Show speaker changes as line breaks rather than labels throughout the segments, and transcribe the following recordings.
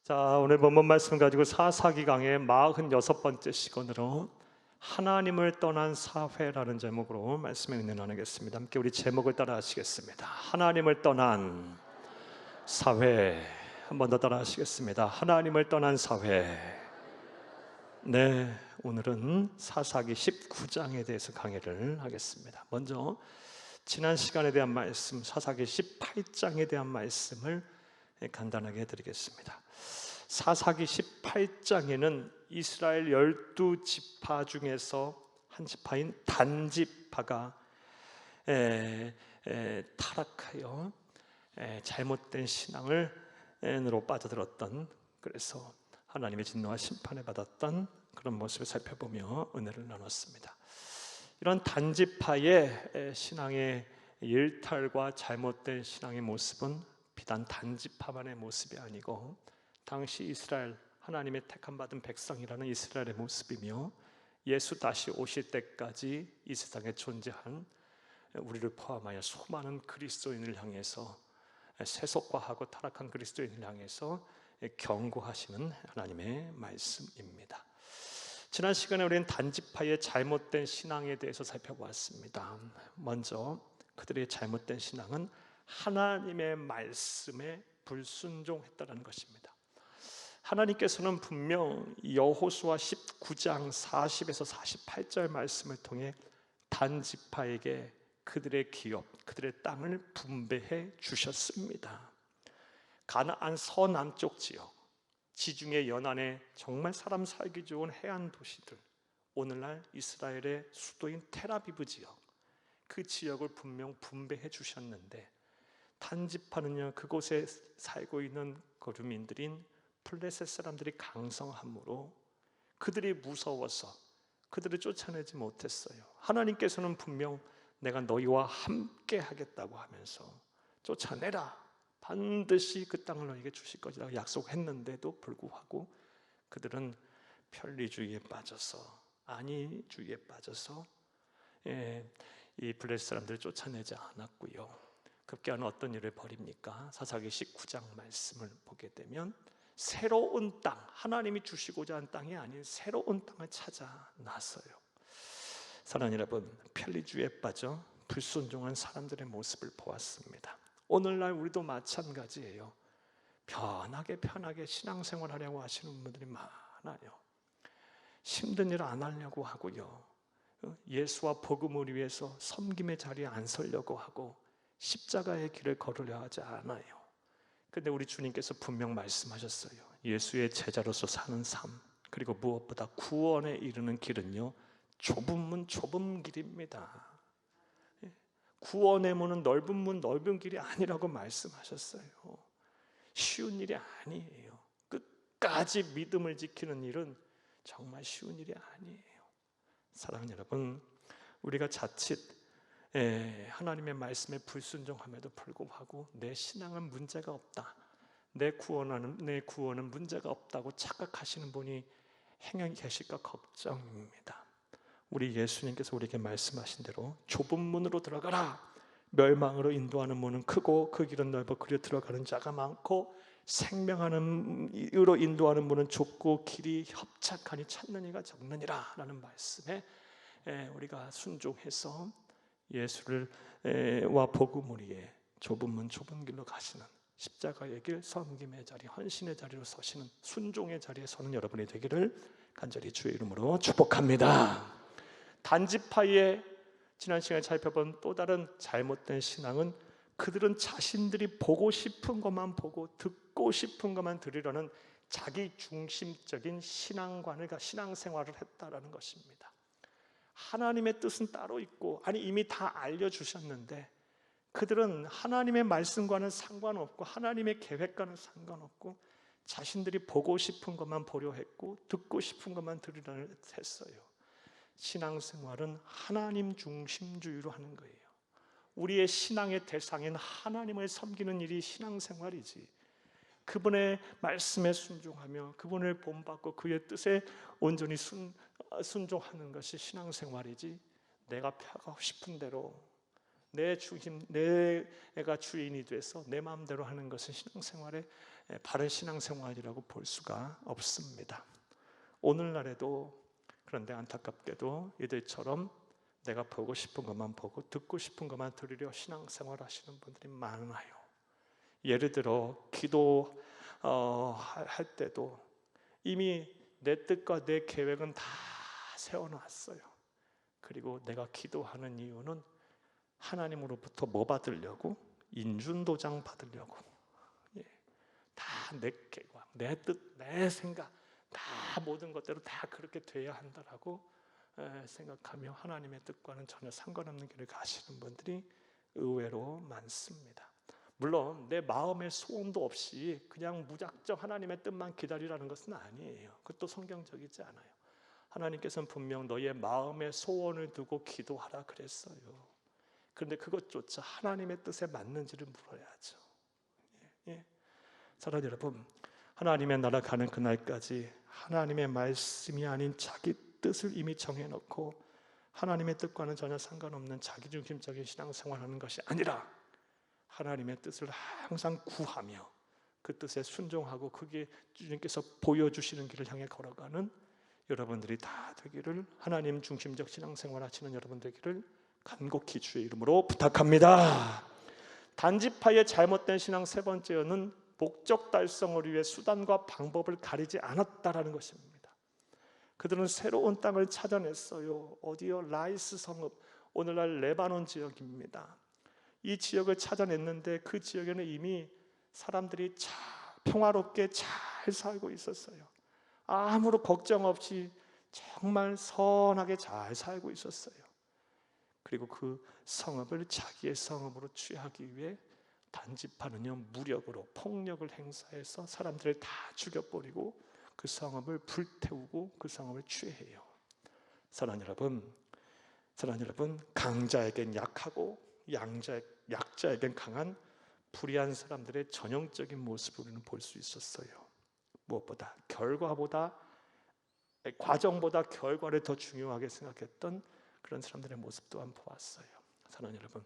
자, 오늘 본문 말씀 가지고 사사기 강의 46번째 시간으로 하나님을 떠난 사회라는 제목으로 말씀의 은혜 나누겠습니다. 함께 우리 제목을 따라 하시겠습니다. 하나님을 떠난 사회. 한 번 더 따라 하시겠습니다. 하나님을 떠난 사회. 네, 오늘은 사사기 19장에 대해서 강의를 하겠습니다. 먼저 지난 시간에 대한 말씀, 사사기 18장에 대한 말씀을 간단하게 해드리겠습니다. 사사기 18장에는 이스라엘 12지파 중에서 한 지파인 단지파가 타락하여 잘못된 신앙으로 빠져들었던, 그래서 하나님의 진노와 심판을 받았던 그런 모습을 살펴보며 은혜를 나눴습니다. 이런 단지파의 신앙의 일탈과 잘못된 신앙의 모습은 비단 단지파만의 모습이 아니고 당시 이스라엘, 하나님의 택함 받은 백성이라는 이스라엘의 모습이며 예수 다시 오실 때까지 이 세상에 존재한 우리를 포함하여 수많은 그리스도인을 향해서, 세속화하고 타락한 그리스도인을 향해서 경고하시는 하나님의 말씀입니다. 지난 시간에 우리는 단지파의 잘못된 신앙에 대해서 살펴보았습니다. 먼저 그들의 잘못된 신앙은 하나님의 말씀에 불순종했다는 것입니다. 하나님께서는 분명 여호수아 19장 40에서 48절 말씀을 통해 단지파에게 그들의 기업, 그들의 땅을 분배해 주셨습니다. 가나안 서남쪽 지역, 지중해 연안에 정말 사람 살기 좋은 해안 도시들, 오늘날 이스라엘의 수도인 텔아비브 지역, 그 지역을 분명 분배해 주셨는데 단지파는요, 그곳에 살고 있는 거주민들인 블레셋 사람들이 강성함으로 그들이 무서워서 그들을 쫓아내지 못했어요. 하나님께서는 분명 내가 너희와 함께 하겠다고 하면서 쫓아내라, 반드시 그 땅을 너희에게 주실 것이라고 약속했는데도 불구하고 그들은 편리주의에 빠져서, 안위주의에 빠져서 이 블레셋 사람들을 쫓아내지 않았고요. 급기야는 어떤 일을 벌입니까? 사사기 19장 말씀을 보게 되면 새로운 땅, 하나님이 주시고자 한 땅이 아닌 새로운 땅을 찾아 나서요. 사랑하는 여러분, 편리주의에 빠져 불순종한 사람들의 모습을 보았습니다. 오늘날 우리도 마찬가지예요. 편하게 신앙생활하려고 하시는 분들이 많아요. 힘든 일 안 하려고 하고요, 예수와 복음을 위해서 섬김의 자리에 안 서려고 하고 십자가의 길을 걸으려 하지 않아요. 근데 우리 주님께서 분명 말씀하셨어요. 예수의 제자로서 사는 삶, 그리고 무엇보다 구원에 이르는 길은요, 좁은 문 좁은 길입니다. 구원의 문은 넓은 문 넓은 길이 아니라고 말씀하셨어요. 쉬운 일이 아니에요. 끝까지 믿음을 지키는 일은 정말 쉬운 일이 아니에요. 사랑하는 여러분, 우리가 자칫 하나님의 말씀에 불순종함에도 불구하고 내 신앙은 문제가 없다, 내 구원은 문제가 없다고 착각하시는 분이 행여 계실까 걱정입니다. 우리 예수님께서 우리에게 말씀하신 대로 좁은 문으로 들어가라, 멸망으로 인도하는 문은 크고 그 길은 넓어 그리로 들어가는 자가 많고 생명하는 이로 인도하는 문은 좁고 길이 협착하니 찾는 이가 적느니라 라는 말씀에 우리가 순종해서 예수를 와 복음을 위해 좁은 문 좁은 길로 가시는, 십자가의 길, 섬김의 자리, 헌신의 자리로 서시는, 순종의 자리에 서는 여러분이 되기를 간절히 주의 이름으로 축복합니다. 단지파의 지난 시간에 살펴본 또 다른 잘못된 신앙은 그들은 자신들이 보고 싶은 것만 보고 듣고 싶은 것만 들으려는 자기 중심적인 신앙생활을 했다라는 것입니다. 하나님의 뜻은 따로 있고, 이미 다 알려주셨는데 그들은 하나님의 말씀과는 상관없고 하나님의 계획과는 상관없고 자신들이 보고 싶은 것만 보려 했고 듣고 싶은 것만 들으려 했어요. 신앙생활은 하나님 중심주의로 하는 거예요. 우리의 신앙의 대상인 하나님을 섬기는 일이 신앙생활이지, 그분의 말씀에 순종하며 그분을 본받고 그의 뜻에 온전히 순종하는 것이 신앙생활이지, 내가 하고 싶은 대로 내 중심, 내가 주인이 돼서 내 마음대로 하는 것은 신앙생활의 바른 신앙생활이라고 볼 수가 없습니다. 오늘날에도 그런데 안타깝게도 이들처럼 내가 보고 싶은 것만 보고 듣고 싶은 것만 들으려 신앙생활 하시는 분들이 많아요. 예를 들어 기도할 때도 이미 내 뜻과 내 계획은 다 세워놨어요. 그리고 내가 기도하는 이유는 하나님으로부터 뭐 받으려고? 인준도장 받으려고. 다 내 계획, 내 뜻, 내 생각 다 모든 것대로 다 그렇게 돼야 한다라고 생각하며 하나님의 뜻과는 전혀 상관없는 길을 가시는 분들이 의외로 많습니다. 물론 내 마음의 소원도 없이 그냥 무작정 하나님의 뜻만 기다리라는 것은 아니에요. 그것도 성경적이지 않아요. 하나님께서는 분명 너의 마음의 소원을 두고 기도하라 그랬어요. 그런데 그것조차 하나님의 뜻에 맞는지를 물어야죠. 사랑하는 여러분, 하나님의 나라 가는 그날까지 하나님의 말씀이 아닌 자기 뜻을 이미 정해놓고 하나님의 뜻과는 전혀 상관없는 자기중심적인 신앙생활하는 것이 아니라 하나님의 뜻을 항상 구하며 그 뜻에 순종하고 그게 주님께서 보여주시는 길을 향해 걸어가는 여러분들이 다 되기를, 하나님 중심적 신앙생활 하시는 여러분 되기를 간곡히 주의 이름으로 부탁합니다. 단지파의 잘못된 신앙 세 번째는 목적 달성을 위해 수단과 방법을 가리지 않았다라는 것입니다. 그들은 새로운 땅을 찾아냈어요. 어디요? 라이스 성읍, 오늘날 레바논 지역입니다. 이 지역을 찾아냈는데 그 지역에는 이미 사람들이 평화롭게 잘 살고 있었어요. 아무런 걱정 없이 정말 선하게 잘 살고 있었어요. 그리고 그 성읍을 자기의 성읍으로 취하기 위해 단지파는요 무력으로 폭력을 행사해서 사람들을 다 죽여버리고 그 성읍을 불태우고 그 성읍을 취해요. 사랑하는 여러분, 강자에겐 약하고 약자에겐 강한 불의한 사람들의 전형적인 모습을 우리는 볼 수 있었어요. 무엇보다 과정보다 결과를 더 중요하게 생각했던 그런 사람들의 모습 또한 보았어요. 사랑하는 여러분,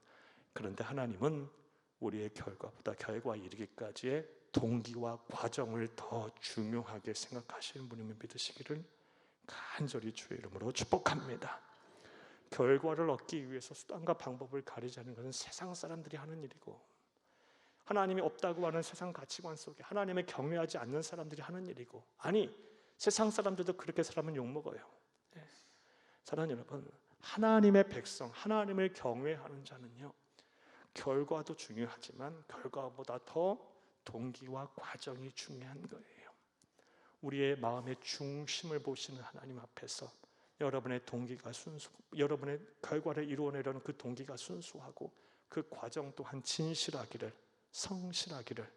그런데 하나님은 우리의 결과에 이르기까지의 동기와 과정을 더 중요하게 생각하시는 분임을 믿으시기를 간절히 주의 이름으로 축복합니다. 결과를 얻기 위해서 수단과 방법을 가리자는 것은 세상 사람들이 하는 일이고, 하나님이 없다고 하는 세상 가치관 속에 하나님을 경외하지 않는 사람들이 하는 일이고, 아니 세상 사람들도 그렇게 살면 욕먹어요. 사랑하는 여러분, 하나님의 백성, 하나님을 경외하는 자는요 결과도 중요하지만 결과보다 더 동기와 과정이 중요한 거예요. 우리의 마음의 중심을 보시는 하나님 앞에서 여러분의 여러분의 결과를 이루어내려는 그 동기가 순수하고 그 과정 또한 진실하기를, 성실하기를,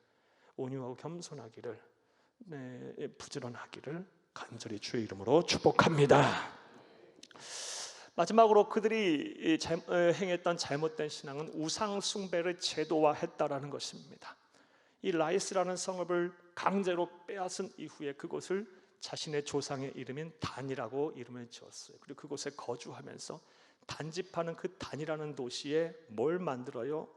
온유하고 겸손하기를, 부지런하기를 간절히 주의 이름으로 축복합니다. 마지막으로 그들이 행했던 잘못된 신앙은 우상 숭배를 제도화했다라는 것입니다. 이 라이스라는 성읍을 강제로 빼앗은 이후에 그곳을 자신의 조상의 이름인 단이라고 이름을 지었어요. 그리고 그곳에 거주하면서 단지파는 그 단이라는 도시에 뭘 만들어요?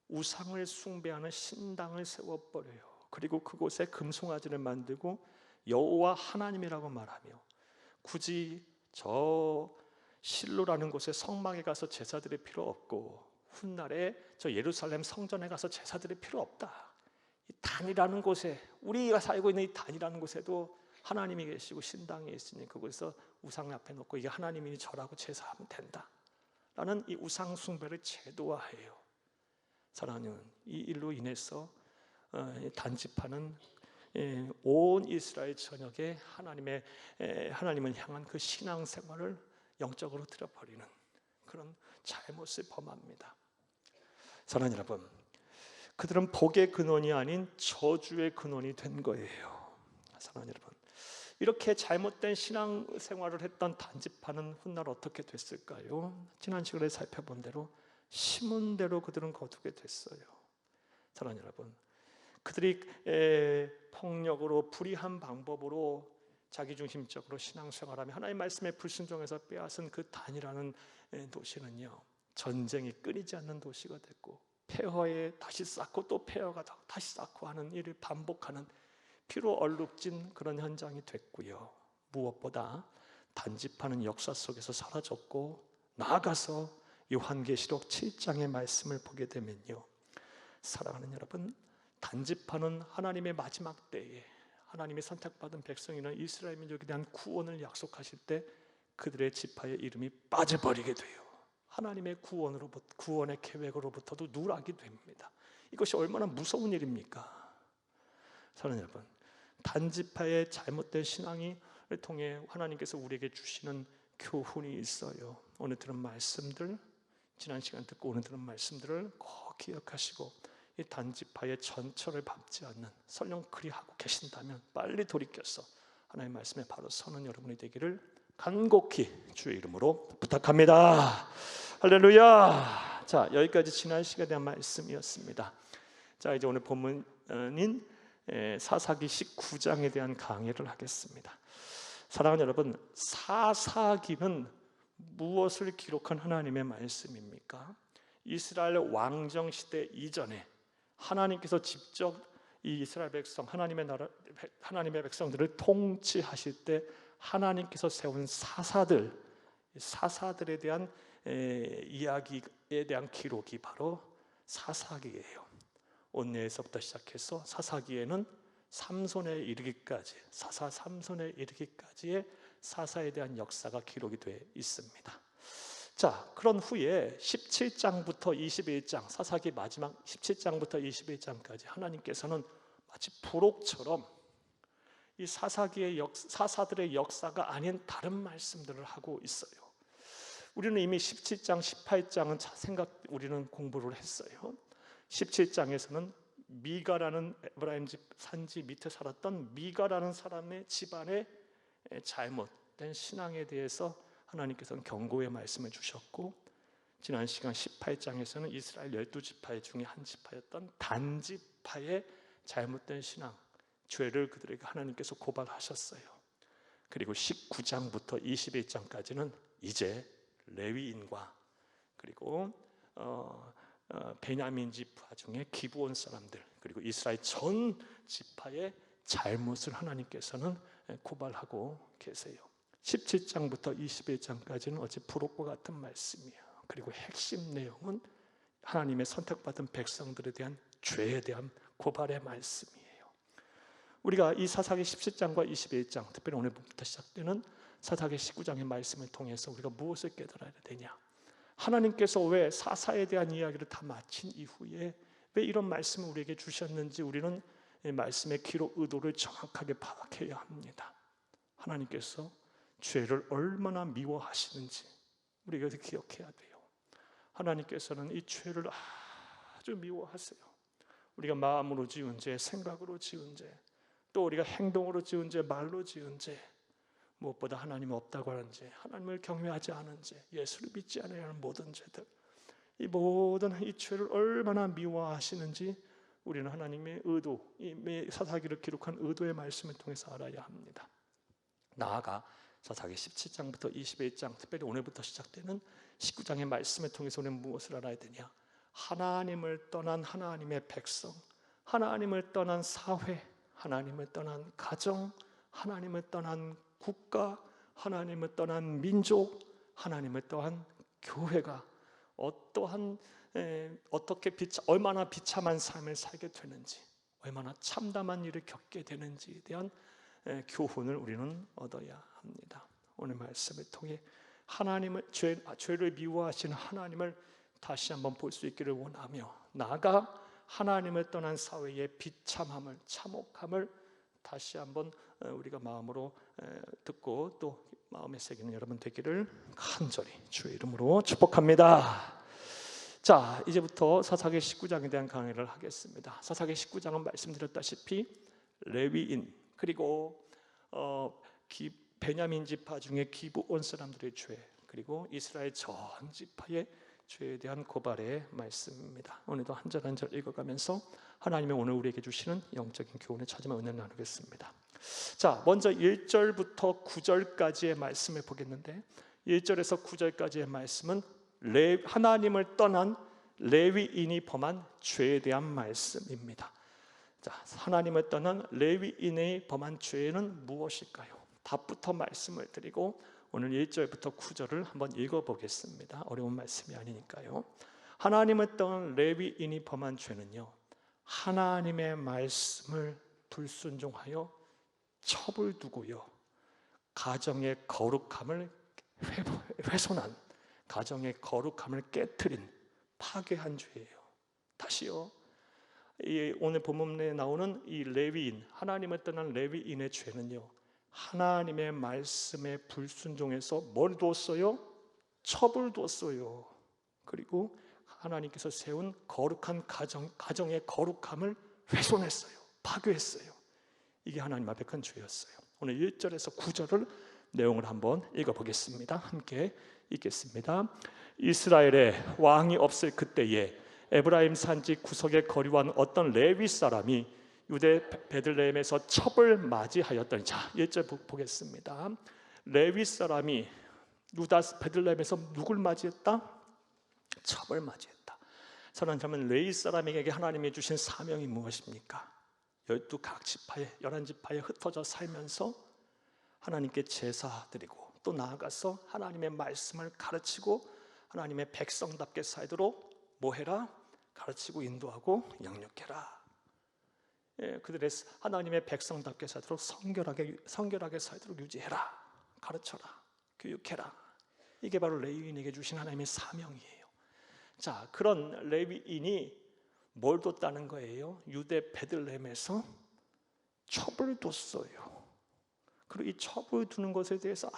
우상을 숭배하는 신당을 세워버려요. 그리고 그곳에 금송아지를 만들고 여호와 하나님이라고 말하며 굳이 저 실로라는 곳에 성막에 가서 제사 드릴 필요 없고 훗날에 저 예루살렘 성전에 가서 제사 드릴 필요 없다. 이 단이라는 곳에, 우리가 살고 있는 이 단이라는 곳에도 하나님이 계시고 신당이 있으니 그곳에서 우상 앞에 놓고 이게 하나님이니 저라고 제사하면 된다 라는 이 우상 숭배를 제도화해요. 사랑하는, 이 일로 인해서 단지파는 온 이스라엘 전역에 하나님을 향한 그 신앙생활을 영적으로 들여버리는 그런 잘못을 범합니다. 사랑하는 여러분, 그들은 복의 근원이 아닌 저주의 근원이 된 거예요. 사랑하는 여러분, 이렇게 잘못된 신앙생활을 했던 단지파는 훗날 어떻게 됐을까요? 지난 시간에 살펴본 대로 심은 대로 그들은 거두게 됐어요. 사랑하는 여러분, 그들이 폭력으로 불의한 방법으로 자기중심적으로 신앙생활하며 하나님의 말씀에 불순종해서 빼앗은 그 단이라는 도시는요 전쟁이 끊이지 않는 도시가 됐고, 폐허에 다시 쌓고 또 폐허가 다시 쌓고 하는 일을 반복하는 피로 얼룩진 그런 현장이 됐고요. 무엇보다 단집하는 역사 속에서 사라졌고, 나아가서 요한계시록 7장의 말씀을 보게 되면요, 사랑하는 여러분, 단집하는 하나님의 마지막 때에 하나님의 선택받은 백성이나 이스라엘 민족에 대한 구원을 약속하실 때 그들의 지파의 이름이 빠져버리게 돼요. 하나님의 구원의 계획으로부터도 누락이 됩니다. 이것이 얼마나 무서운 일입니까? 사랑하는 여러분, 단지파의 잘못된 신앙을 통해 하나님께서 우리에게 주시는 교훈이 있어요. 오늘 들은 말씀들, 지난 시간 듣고 오늘 들은 말씀들을 꼭 기억하시고, 이 단지파의 전철을 밟지 않는, 설령 그리하고 계신다면 빨리 돌이켜서 하나님의 말씀에 바로 서는 여러분이 되기를 간곡히 주의 이름으로 부탁합니다. 할렐루야. 자, 여기까지 지난 시간에 대한 말씀이었습니다. 자, 이제 오늘 본문인 사사기 19장에 대한 강의를 하겠습니다. 사랑하는 여러분, 사사기는 무엇을 기록한 하나님의 말씀입니까? 이스라엘 왕정 시대 이전에 하나님께서 직접 이 이스라엘 백성, 하나님의 백성들을 통치하실 때 하나님께서 세운 사사들에 대한 이야기에 대한 기록이 바로 사사기예요. 온내에서부터 시작해서 사사기에는 삼손에 이르기까지, 사사 삼손에 이르기까지의 사사에 대한 역사가 기록이 되어 있습니다. 자, 그런 후에 17장부터 21장, 사사기 마지막 17장부터 21장까지 하나님께서는 마치 부록처럼 이 사사들의 역사가 아닌 다른 말씀들을 하고 있어요. 우리는 이미 17장, 18장은 우리는 공부를 했어요. 17장에서는 미가라는 에브라임 집 산지 밑에 살았던 미가라는 사람의 집안의 잘못된 신앙에 대해서 하나님께서는 경고의 말씀을 주셨고, 지난 시간 18장에서는 이스라엘 12지파 중에 한 지파였던 단지파의 잘못된 신앙, 죄를 그들에게 하나님께서 고발하셨어요. 그리고 19장부터 21장까지는 이제 레위인과 그리고 베냐민 지파 중에 기브온 사람들, 그리고 이스라엘 전 지파의 잘못을 하나님께서는 고발하고 계세요. 17장부터 21장까지는 어찌 부록과 같은 말씀이에요. 그리고 핵심 내용은 하나님의 선택받은 백성들에 대한 죄에 대한 고발의 말씀이에요. 우리가 이 사사기 17장과 21장, 특별히 오늘부터 시작되는 사사기 19장의 말씀을 통해서 우리가 무엇을 깨달아야 되냐? 하나님께서 왜 사사에 대한 이야기를 다 마친 이후에 왜 이런 말씀을 우리에게 주셨는지 우리는 이 말씀의 기록 의도를 정확하게 파악해야 합니다. 하나님께서 죄를 얼마나 미워하시는지 우리가 기억해야 돼요. 하나님께서는 이 죄를 아주 미워하세요. 우리가 마음으로 지은 죄, 생각으로 지은 죄, 또 우리가 행동으로 지은 죄, 말로 지은 죄, 무엇보다 하나님 없다고 하는 죄, 하나님을 경외하지 않은 죄, 예수를 믿지 않아야 하는 모든 죄들, 이 모든 이 죄를 얼마나 미워하시는지 우리는 하나님의 의도, 이 사사기를 기록한 의도의 말씀을 통해서 알아야 합니다. 나아가 사사기 17장부터 21장, 특별히 오늘부터 시작되는 19장의 말씀을 통해서 우리는 무엇을 알아야 되냐? 하나님을 떠난 하나님의 백성, 하나님을 떠난 사회, 하나님을 떠난 가정, 하나님을 떠난 국가, 하나님을 떠난 민족, 하나님을 떠난 교회가 얼마나 비참한 삶을 살게 되는지, 얼마나 참담한 일을 겪게 되는지에 대한 교훈을 우리는 얻어야 합니다. 오늘 말씀을 통해 죄를 미워하시는 하나님을 다시 한번 볼 수 있기를 원하며, 나아가 하나님을 떠난 사회의 비참함을, 참혹함을 다시 한번 우리가 마음으로 듣고 또 마음에 새기는 여러분 되기를 간절히 주의 이름으로 축복합니다. 자, 이제부터 사사기 19장에 대한 강의를 하겠습니다. 사사기 19장은 말씀드렸다시피 레위인, 그리고 베냐민 지파 중에 기브온 사람들의 죄, 그리고 이스라엘 전 지파의 죄에 대한 고발의 말씀입니다. 오늘도 한 절 한 절 읽어가면서 하나님의 오늘 우리에게 주시는 영적인 교훈을 찾으며 은혜를 나누겠습니다. 자, 먼저 1절부터 9절까지의 말씀을 보겠는데, 1절에서 9절까지의 말씀은 하나님을 떠난 레위인이 범한 죄에 대한 말씀입니다. 자, 하나님을 떠난 레위인이 범한 죄는 무엇일까요? 답부터 말씀을 드리고 오늘 1절부터 9절을 한번 읽어보겠습니다. 어려운 말씀이 아니니까요. 하나님을 떠난 레위인이 범한 죄는요, 하나님의 말씀을 불순종하여 첩을 두고요, 가정의 거룩함을 훼손한, 가정의 거룩함을 깨트린, 파괴한 죄예요. 다시요, 오늘 본문에 나오는 이 레위인, 하나님을 떠난 레위인의 죄는요, 하나님의 말씀에 불순종해서 뭘 두었어요? 첩을 두었어요. 그리고 하나님께서 세운 거룩한 가정의 거룩함을 훼손했어요. 파괴했어요. 이게 하나님 앞에 큰 죄였어요. 오늘 1절에서 9절을 내용을 한번 읽어보겠습니다. 함께 읽겠습니다. 이스라엘에 왕이 없을 그때에 에브라임 산지 구석에 거류한 어떤 레위 사람이 유대 베들레헴에서 첩을 맞이하였더니, 자, 1절 보겠습니다. 레위 사람이 유다 베들레헴에서 누굴 맞이했다? 첩을 맞이했다. 사랑하는 레위 사람에게 하나님이 주신 사명이 무엇입니까? 12각 지파에, 11지파에 흩어져 살면서 하나님께 제사 드리고, 또 나아가서 하나님의 말씀을 가르치고 하나님의 백성답게 살도록 뭐 해라? 가르치고 인도하고 양육해라. 그들의 하나님의 백성답게 살도록 성결하게 살도록 유지해라, 가르쳐라, 교육해라. 이게 바로 레위인에게 주신 하나님의 사명이에요. 자, 그런 레위인이 뭘 뒀다는 거예요? 유대 베들레헴에서 첩을 뒀어요. 그리고 이 첩을 두는 것에 대해서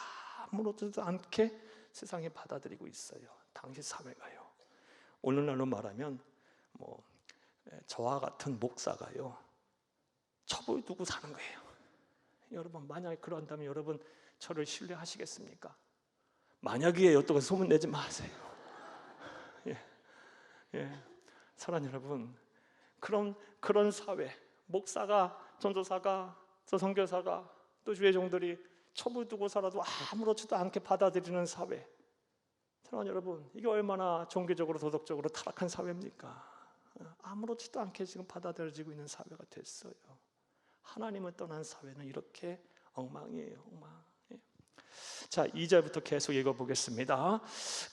아무렇지도 않게 세상에 받아들이고 있어요. 당시 사회가요. 오늘날로 말하면 저와 같은 목사가요, 첩을 두고 사는 거예요. 여러분, 만약에 그런다면 여러분 저를 신뢰하시겠습니까? 만약이에요. 또 소문 내지 마세요. 사랑하는 여러분, 그런 사회, 목사가, 전도사가, 또 선교사가, 또 주의 종들이 첩을 두고 살아도 아무렇지도 않게 받아들이는 사회. 사랑하는 여러분, 이게 얼마나 종교적으로 도덕적으로 타락한 사회입니까? 아무렇지도 않게 지금 받아들여지고 있는 사회가 됐어요. 하나님을 떠난 사회는 이렇게 엉망이에요. 엉망. 자, 2절부터 계속 읽어보겠습니다.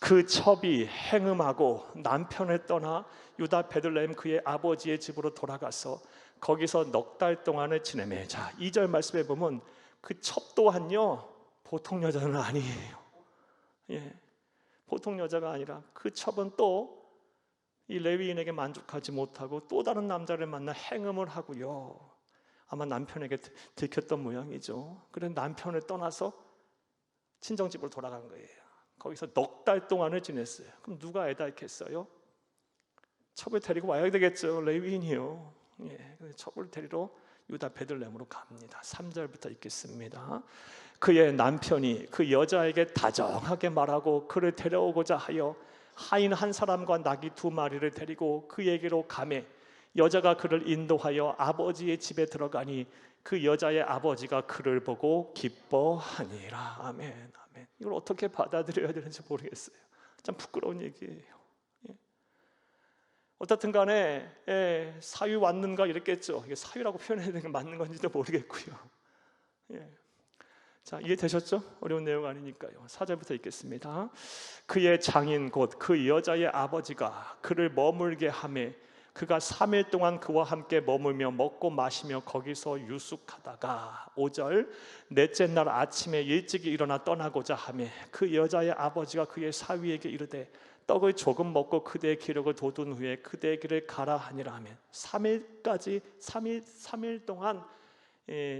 그 첩이 행음하고 남편을 떠나 유다 베들레헴 그의 아버지의 집으로 돌아가서 거기서 넉 달 동안을 지내매. 자, 2절 말씀에 보면 그 첩 또한요, 보통 여자는 아니에요. 보통 여자가 아니라 그 첩은 또 이 레위인에게 만족하지 못하고 또 다른 남자를 만나 행음을 하고요, 아마 남편에게 들켰던 모양이죠. 그래서 남편을 떠나서 친정집으로 돌아간 거예요. 거기서 넉 달 동안을 지냈어요. 그럼 누가 애다 있겠어요? 첩을 데리고 와야 되겠죠. 레위인이요. 첩을 데리러 유다 베들레헴으로 갑니다. 3절부터 읽겠습니다. 그의 남편이 그 여자에게 다정하게 말하고 그를 데려오고자 하여 하인 한 사람과 나귀 2마리를 데리고 그에게로 가매 여자가 그를 인도하여 아버지의 집에 들어가니 그 여자의 아버지가 그를 보고 기뻐하니라. 아멘, 아멘. 이걸 어떻게 받아들여야 되는지 모르겠어요. 참 부끄러운 얘기예요. 어떻든 간에 사위 왔는가 이랬겠죠. 이게 사위라고 표현해야 되는 게 맞는 건지도 모르겠고요. 자, 이해되셨죠? 어려운 내용 아니니까요. 4절부터 읽겠습니다. 그의 장인 곧 그 여자의 아버지가 그를 머물게 하매 그가 3일 동안 그와 함께 머물며 먹고 마시며 거기서 유숙하다가 5절 넷째 날 아침에 일찍이 일어나 떠나고자 하매 그 여자의 아버지가 그의 사위에게 이르되 떡을 조금 먹고 그대의 기력을 돋운 후에 그대의 길을 가라 하니라 하면 3일 동안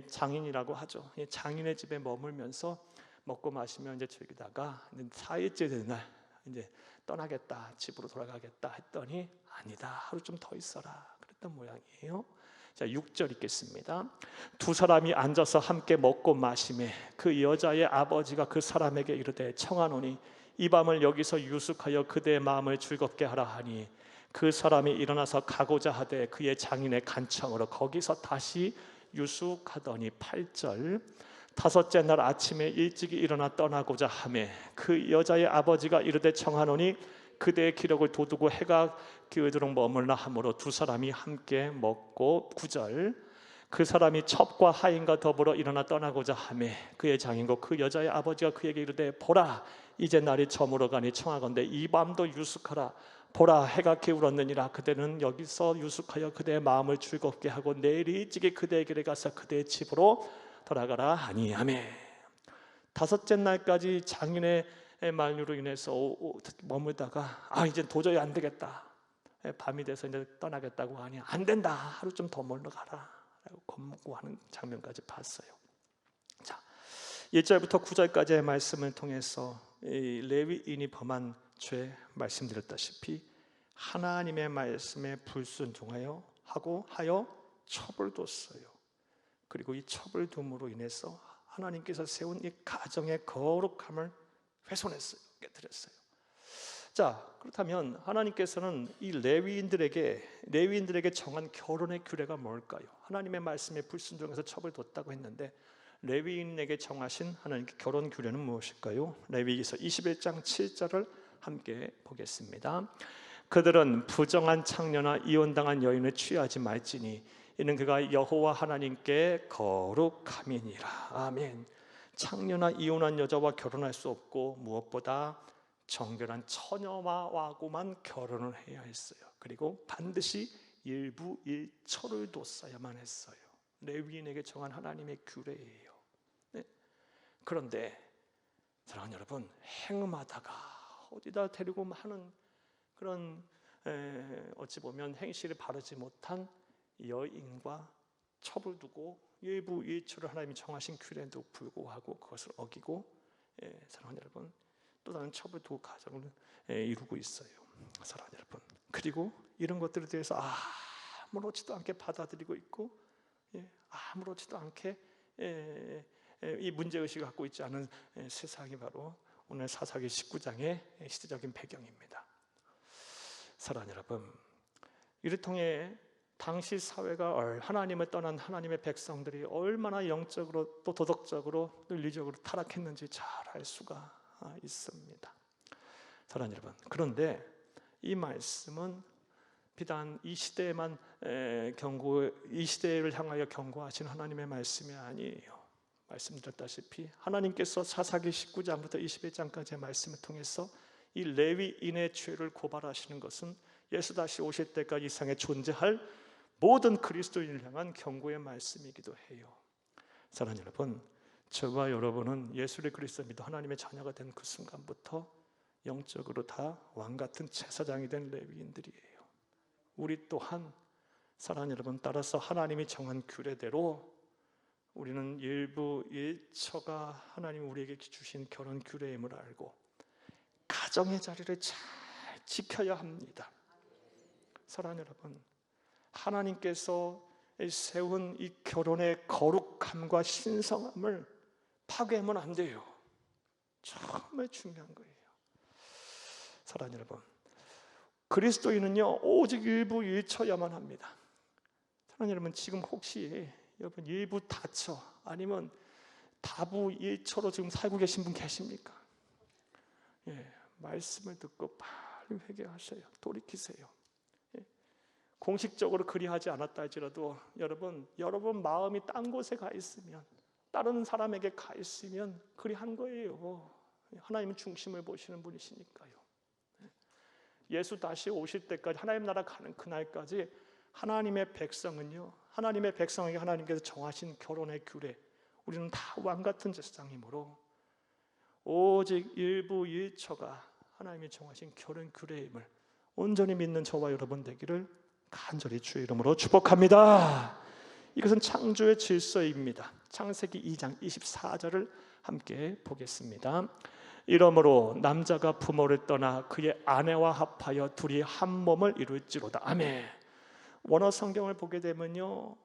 장인이라고 하죠. 장인의 집에 머물면서 먹고 마시며 이제 즐기다가 4일째 되는 날 이제 떠나겠다, 집으로 돌아가겠다 했더니 아니다, 하루 좀 더 있어라 그랬던 모양이에요. 자, 6절 읽겠습니다. 두 사람이 앉아서 함께 먹고 마시매 그 여자의 아버지가 그 사람에게 이르되 청하노니 이 밤을 여기서 유숙하여 그대의 마음을 즐겁게 하라 하니 그 사람이 일어나서 가고자 하되 그의 장인의 간청으로 거기서 다시 유숙하더니 8절 다섯째 날 아침에 일찍이 일어나 떠나고자 하매 그 여자의 아버지가 이르되 청하노니 그대의 기력을 돋우고 해가 기울도록 머물라 하므로 두 사람이 함께 먹고 9절 그 사람이 첩과 하인과 더불어 일어나 떠나고자 하매 그의 장인과 그 여자의 아버지가 그에게 이르되 보라 이제 날이 저물어 가니 청하건대 이 밤도 유숙하라 보라 해가 기울었느니라 그대는 여기서 유숙하여 그대의 마음을 즐겁게 하고 내일 일찍이 그대에게 가서 그대의 집으로 돌아가라 하니 아멘. 다섯째 날까지 장인의 만류로 인해서 머물다가 이제 도저히 안 되겠다, 밤이 돼서 이제 떠나겠다고 하니 안 된다, 하루 좀 더 물러가라 라고 권고하는 장면까지 봤어요. 자, 1절부터 9절까지의 말씀을 통해서 이 레위인이 범한 죄 말씀드렸다시피 하나님의 말씀에 불순종하여 첩을 뒀어요. 그리고 이 첩을 둠으로 인해서 하나님께서 세운 이 가정의 거룩함을 훼손했어요. 깨뜨렸어요. 자, 그렇다면 하나님께서는 이 레위인들에게 정한 결혼의 규례가 뭘까요? 하나님의 말씀에 불순종해서 첩을 뒀다고 했는데 레위인에게 정하신 하나님의 결혼 규례는 무엇일까요? 레위기서 21장 7절을 함께 보겠습니다. 그들은 부정한 창녀나 이혼당한 여인을 취하지 말지니 이는 그가 여호와 하나님께 거룩함이니라. 아멘. 창녀나 이혼한 여자와 결혼할 수 없고 무엇보다 정결한 처녀와고만 결혼을 해야 했어요. 그리고 반드시 일부 일처를 뒀어야만 했어요. 레위인에게 정한 하나님의 규례예요. 네. 그런데 사랑하는 여러분, 행음하다가 어디다 데리고 하는 그런 어찌 보면 행실을 바르지 못한 여인과 첩을 두고 일부 일처를 하나님이 정하신 규례에도 불구하고 그것을 어기고 사랑하는 여러분, 또 다른 첩을 두고 가정을 이루고 있어요. 사랑하는 여러분, 그리고 이런 것들에 대해서 아무렇지도 않게 받아들이고 있고 아무렇지도 않게 이 문제의식을 갖고 있지 않은 세상이 바로 오늘 사사기 19장의 시대적인 배경입니다. 사랑하는 여러분, 이를 통해 당시 사회가 하나님을 떠난 하나님의 백성들이 얼마나 영적으로 또 도덕적으로 윤리적으로 타락했는지 잘 알 수가 있습니다. 사랑하는 여러분, 그런데 이 말씀은 비단 이 시대에만 이 시대를 향하여 경고하신 하나님의 말씀이 아니에요. 말씀드렸다시피 하나님께서 사사기 19장부터 21장까지의 말씀을 통해서 이 레위인의 죄를 고발하시는 것은 예수 다시 오실 때까지 이 세상에 존재할 모든 그리스도인을 향한 경고의 말씀이기도 해요. 사랑하는 여러분, 저와 여러분은 예수를 그리스도 믿어 하나님의 자녀가 된 그 순간부터 영적으로 다 왕같은 제사장이 된 레위인들이에요. 우리 또한 사랑하는 여러분, 따라서 하나님이 정한 규례대로 우리는 일부 일처가 하나님 우리에게 주신 결혼 규례임을 알고 가정의 자리를 잘 지켜야 합니다. 사랑하는 여러분, 하나님께서 세운 이 결혼의 거룩함과 신성함을 파괴하면 안 돼요. 정말 중요한 거예요. 사랑하는 여러분, 그리스도인은요 오직 일부 일처야만 합니다. 사랑하는 여러분, 지금 혹시 여러분 일부 다처 아니면 다부 일처로 지금 살고 계신 분 계십니까? 말씀을 듣고 빨리 회개하셔요. 돌이키세요. 공식적으로 그리하지 않았다 할지라도 여러분 마음이 딴 곳에 가 있으면, 다른 사람에게 가 있으면 그리한 거예요. 하나님은 중심을 보시는 분이시니까요. 예수 다시 오실 때까지, 하나님 나라 가는 그날까지 하나님의 백성은요, 하나님의 백성에게 하나님께서 정하신 결혼의 규례, 우리는 다 왕같은 제사장이므로 오직 일부 일처가 하나님이 정하신 결혼 규례임을 온전히 믿는 저와 여러분 되기를 간절히 주의 이름으로 축복합니다. 이것은 창조의 질서입니다. 창세기 2장 24절을 함께 보겠습니다. 이러므로 남자가 부모를 떠나 그의 아내와 합하여 둘이 한 몸을 이룰지로다. 아멘. 원어 성경을 보게 되면요,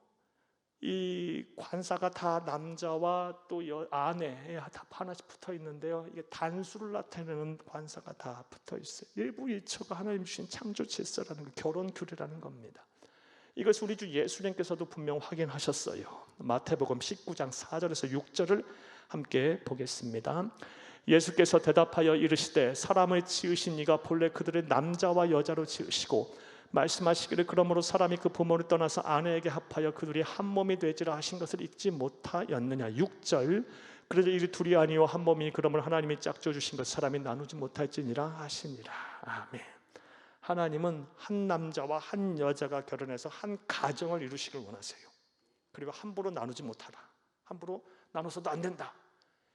이 관사가 다 남자와 또 아내에 다 하나씩 붙어 있는데요, 이게 단수를 나타내는 관사가 다 붙어 있어요. 일부 일처가 하나님 주신 창조 질서라는 거, 결혼 규례라는 겁니다. 이것을 우리 주 예수님께서도 분명 확인하셨어요. 마태복음 19장 4절에서 6절을 함께 보겠습니다. 예수께서 대답하여 이르시되 사람을 지으신 이가 본래 그들을 남자와 여자로 지으시고 말씀하시기를 그러므로 사람이 그 부모를 떠나서 아내에게 합하여 그들이 한 몸이 되지라 하신 것을 읽지 못하였느냐. 6절 그래서 이 둘이 아니요 한 몸이니 그러므로 하나님이 짝져 주신 것 사람이 나누지 못할지니라 하시니라. 아멘. 하나님은 한 남자와 한 여자가 결혼해서 한 가정을 이루시길 원하세요. 그리고 함부로 나누지 못하라. 함부로 나눠서도 안 된다.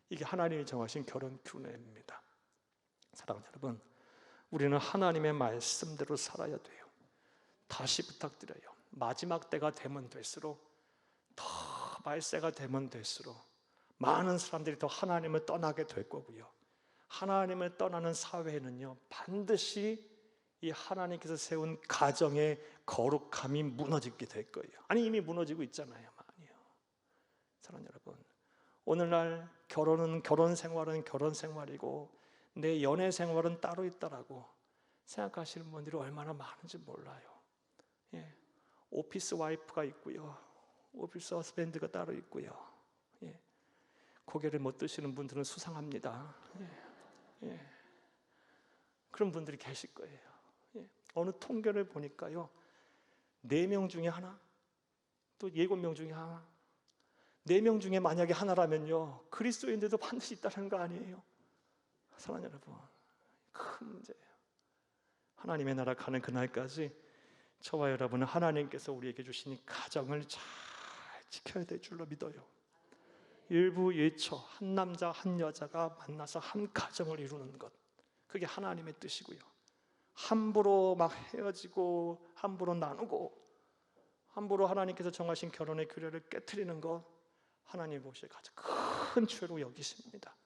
이게 하나님이 정하신 결혼 규례입니다. 사랑하는 여러분, 우리는 하나님의 말씀대로 살아야 돼요. 다시 부탁드려요. 마지막 때가 되면 될수록, 더 말세가 되면 될수록 많은 사람들이 더 하나님을 떠나게 될 거고요. 하나님을 떠나는 사회는요, 반드시 이 하나님께서 세운 가정의 거룩함이 무너지게 될 거예요. 아니 이미 무너지고 있잖아요. 많이요. 사랑하는 여러분, 오늘날 결혼은 결혼 생활은 결혼 생활이고 내 연애 생활은 따로 있다라고 생각하시는 분들이 얼마나 많은지 몰라요. 예. 오피스 와이프가 있고요, 오피스 허스밴드가 따로 있고요. 예. 고개를 못 드시는 분들은 수상합니다. 예. 예. 그런 분들이 계실 거예요. 예. 어느 통계를 보니까요, 4명 중에 하나, 또 7명 중에 하나, 4명 중에 만약에 하나라면요, 그리스도인들도 반드시 있다는 거 아니에요? 사랑하는 여러분, 큰 문제예요. 하나님의 나라 가는 그날까지 저와 여러분은 하나님께서 우리에게 주신 이 가정을 잘 지켜야 될 줄로 믿어요. 일부 일처 한 남자 한 여자가 만나서 한 가정을 이루는 것, 그게 하나님의 뜻이고요. 함부로 막 헤어지고 함부로 나누고 함부로 하나님께서 정하신 결혼의 규례를 깨트리는 것, 하나님 보시기에 가장 큰 죄로 여기십니다.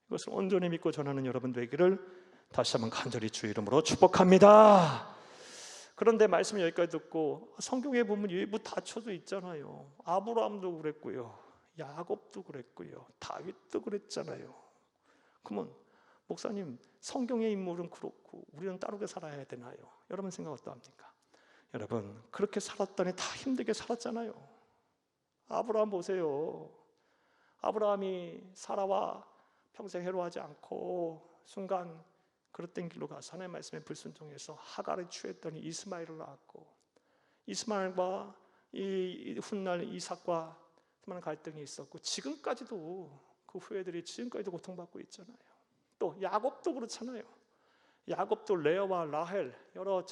이것을 온전히 믿고 전하는 여러분 되기를 다시 한번 간절히 주의 이름으로 축복합니다. 그런데 말씀 여기까지 듣고 성경에 보면 일부 다쳐도 있잖아요. 아브라함도 그랬고요, 야곱도 그랬고요, 다윗도 그랬잖아요. 그러면 목사님, 성경의 인물은 그렇고 우리는 따르게 살아야 되나요? 여러분 생각 어떠합니까? 여러분, 그렇게 살았더니 다 힘들게 살았잖아요. 아브라함 보세요. 아브라함이 사라와 평생 해로하지 않고 순간 그릇된 길로 가서 하나님의 말씀에 불순종해서 하갈을 취했더니 이스마엘을 낳았고, 이스마엘과 이 훗날 이삭과 많은 갈등이 있었고, 지금까지도 그 후예들이 지금까지도 고통받고 있잖아요. 또 야곱도 그렇잖아요. 야곱도 레아와 라헬 여러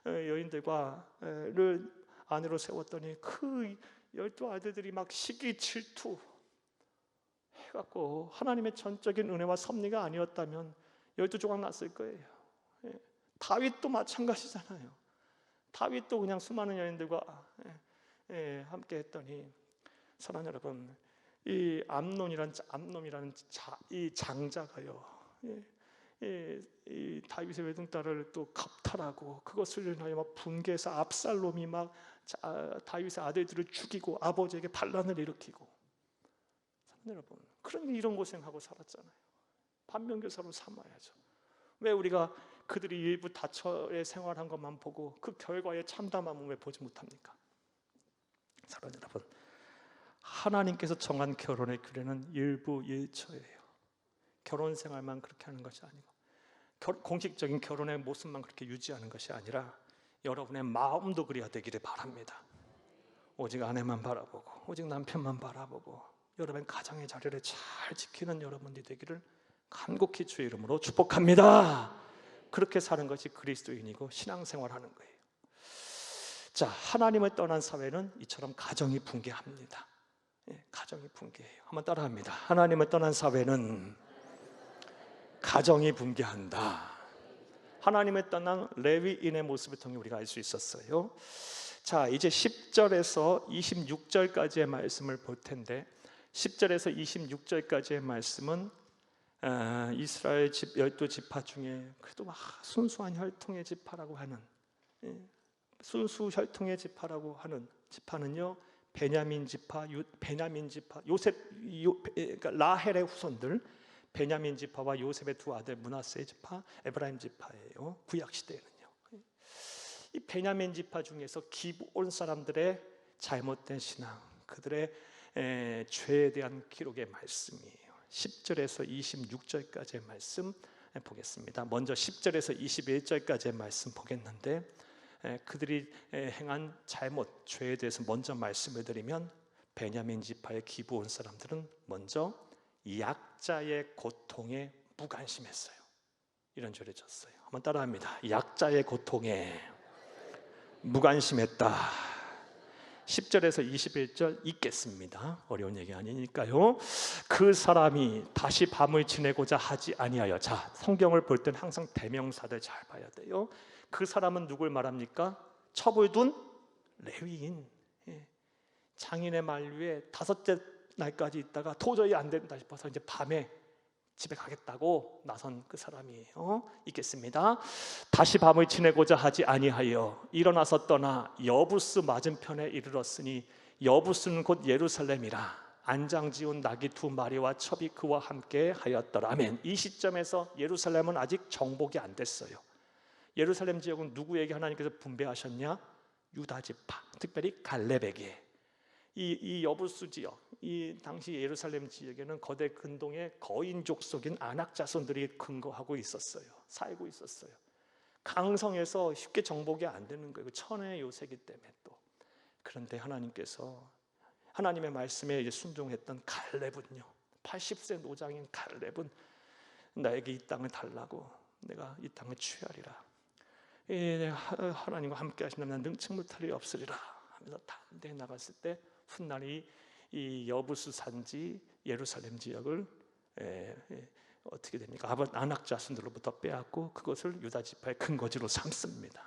여인들과를 아내로 세웠더니 그 12 아들들이 막 시기 질투 해갖고 하나님의 전적인 은혜와 섭리가 아니었다면 12조각 났을 거예요. 예. 다윗도 마찬가지잖아요. 다윗도 그냥 수많은 여인들과 함께 했더니, 사랑하는 여러분, 이 암논이라는 이 장자가요, 이 다윗의 외동딸을 또 갑탈하고 그것을 인하여 막 분개해서 압살롬이 막 다윗의 아들들을 죽이고 아버지에게 반란을 일으키고, 여러분, 그런 이런 고생하고 살았잖아요. 반면교사로 삼아야죠. 왜 우리가 그들이 일부 다처의 생활한 것만 보고 그 결과의 참담함을 왜 보지 못합니까? 사랑하는 여러분, 하나님께서 정한 결혼의 규례는 일부 일처예요. 결혼 생활만 그렇게 하는 것이 아니고 공식적인 결혼의 모습만 그렇게 유지하는 것이 아니라 여러분의 마음도 그래야 되기를 바랍니다. 오직 아내만 바라보고 오직 남편만 바라보고 여러분 가정의 자리를 잘 지키는 여러분들이 되기를 간곡히 주의 이름으로 축복합니다. 그렇게 사는 것이 그리스도인이고 신앙생활하는 거예요. 자, 하나님을 떠난 사회는 이처럼 가정이 붕괴합니다. 가정이 붕괴해요. 한번 따라합니다. 하나님을 떠난 사회는 가정이 붕괴한다. 하나님을 떠난 레위인의 모습을 통해 우리가 알 수 있었어요. 자, 이제 10절에서 26절까지의 말씀을 볼 텐데, 10절에서 26절까지의 말씀은 이스라엘 12지파 중에 그래도 막 순수한 혈통의 지파라고 하는, 순수 혈통의 지파라고 하는 지파는요, 베냐민 지파, 요셉, 그러니까 라헬의 후손들, 베냐민 지파와 요셉의 두 아들 므낫세 지파, 에브라임 지파예요. 구약 시대에는요. 이 베냐민 지파 중에서 기브온 사람들의 잘못된 신앙, 그들의 죄에 대한 기록의 말씀이에요. 10절에서 26절까지의 말씀 보겠습니다. 먼저 10절에서 21절까지의 말씀 보겠는데, 그들이 행한 잘못, 죄에 대해서 먼저 말씀을 드리면, 베냐민 지파의 기브온 사람들은 먼저 약자의 고통에 무관심했어요. 이런 절을 졌어요. 한번 따라합니다. 약자의 고통에 무관심했다. 10절에서 21절 읽겠습니다. 어려운 얘기 아니니까요. 그 사람이 다시 밤을 지내고자 하지 아니하여. 자, 성경을 볼 땐 항상 대명사들 잘 봐야 돼요. 그 사람은 누굴 말합니까? 첩을 둔 레위인. 장인의 만류에 5째 날까지 있다가 도저히 안 된다 싶어서 이제 밤에 집에 가겠다고 나선 그 사람이에요. 읽겠습니다. 다시 밤을 지내고자 하지 아니하여 일어나서 떠나 여부스 맞은편에 이르렀으니, 여부스는 곧 예루살렘이라. 안장 지운 낙이 2마리와 첩이 그와 함께 하였더라. 아멘. 이 시점에서 예루살렘은 아직 정복이 안 됐어요. 예루살렘 지역은 누구에게 하나님께서 분배하셨냐? 유다 지파, 특별히 갈렙에게. 이 여부스 지역, 이 당시 예루살렘 지역에는 거대 근동의 거인족 속인 아낙 자손들이 근거하고 있었어요. 살고 있었어요. 강성에서 쉽게 정복이 안 되는 거예요. 천의 요새이기 때문에. 또 그런데 하나님께서 하나님의 말씀에 이제 순종했던 갈렙은요, 80세 노장인 갈렙은 나에게 이 땅을 달라고, 내가 이 땅을 취하리라, 하나님과 함께 하시면 난 능치 못할 일이 없으리라 하면서 담대히 나갔을 때, 훗날이 이 여부스 산지 예루살렘 지역을 어떻게 됩니까? 아낙 자손들로부터 빼앗고 그것을 유다 지파의 근거지로 삼습니다.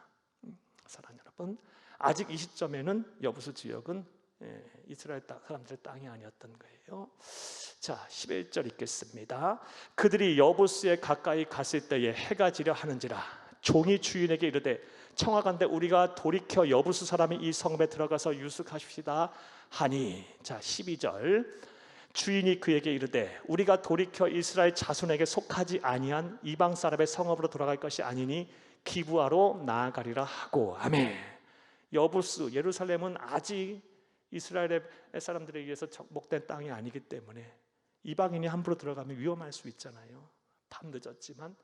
사랑하는 여러분, 아직 이 시점에는 여부스 지역은 이스라엘 사람들의 땅이 아니었던 거예요. 자, 11절 읽겠습니다. 그들이 여부스에 가까이 갔을 때에 해가 지려 하는지라. 종이 주인에게 이르되, 청하건대 우리가 돌이켜 여부스 사람이 이 성읍에 들어가서 유숙하십시다 하니. 자, 12절. 주인이 그에게 이르되, 우리가 돌이켜 이스라엘 자손에게 속하지 아니한 이방 사람의 성읍으로 돌아갈 것이 아니니 기브아로 나아가리라 하고. 아멘. 여부스, 예루살렘은 아직 이스라엘의 사람들에 의해서 정복된 땅이 아니기 때문에 이방인이 함부로 들어가면 위험할 수 있잖아요. 밤 늦었지만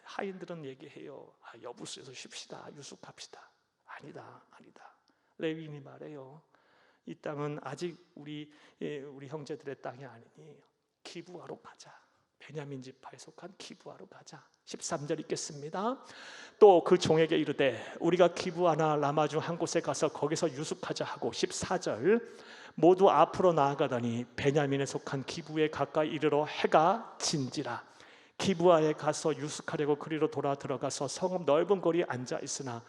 하인들은 얘기해요. 여부스에서 쉽시다, 유숙합시다. 아니다. 레위인이 말해요. 이 땅은 아직 우리 형제들의 땅이 아니니 기브아로 가자. 베냐민 지파에 속한 기브아로 가자. 13절 읽겠습니다. 또 그 종에게 이르되, 우리가 기브아나 라마 중 한 곳에 가서 거기서 유숙하자 하고. 14절. 모두 앞으로 나아가더니 베냐민에 속한 기브에 가까이 이르러 해가 진지라. 기브아에 가서 유숙하려고 그리로 돌아 들어가서 성읍 넓은 거리에 앉아 있으나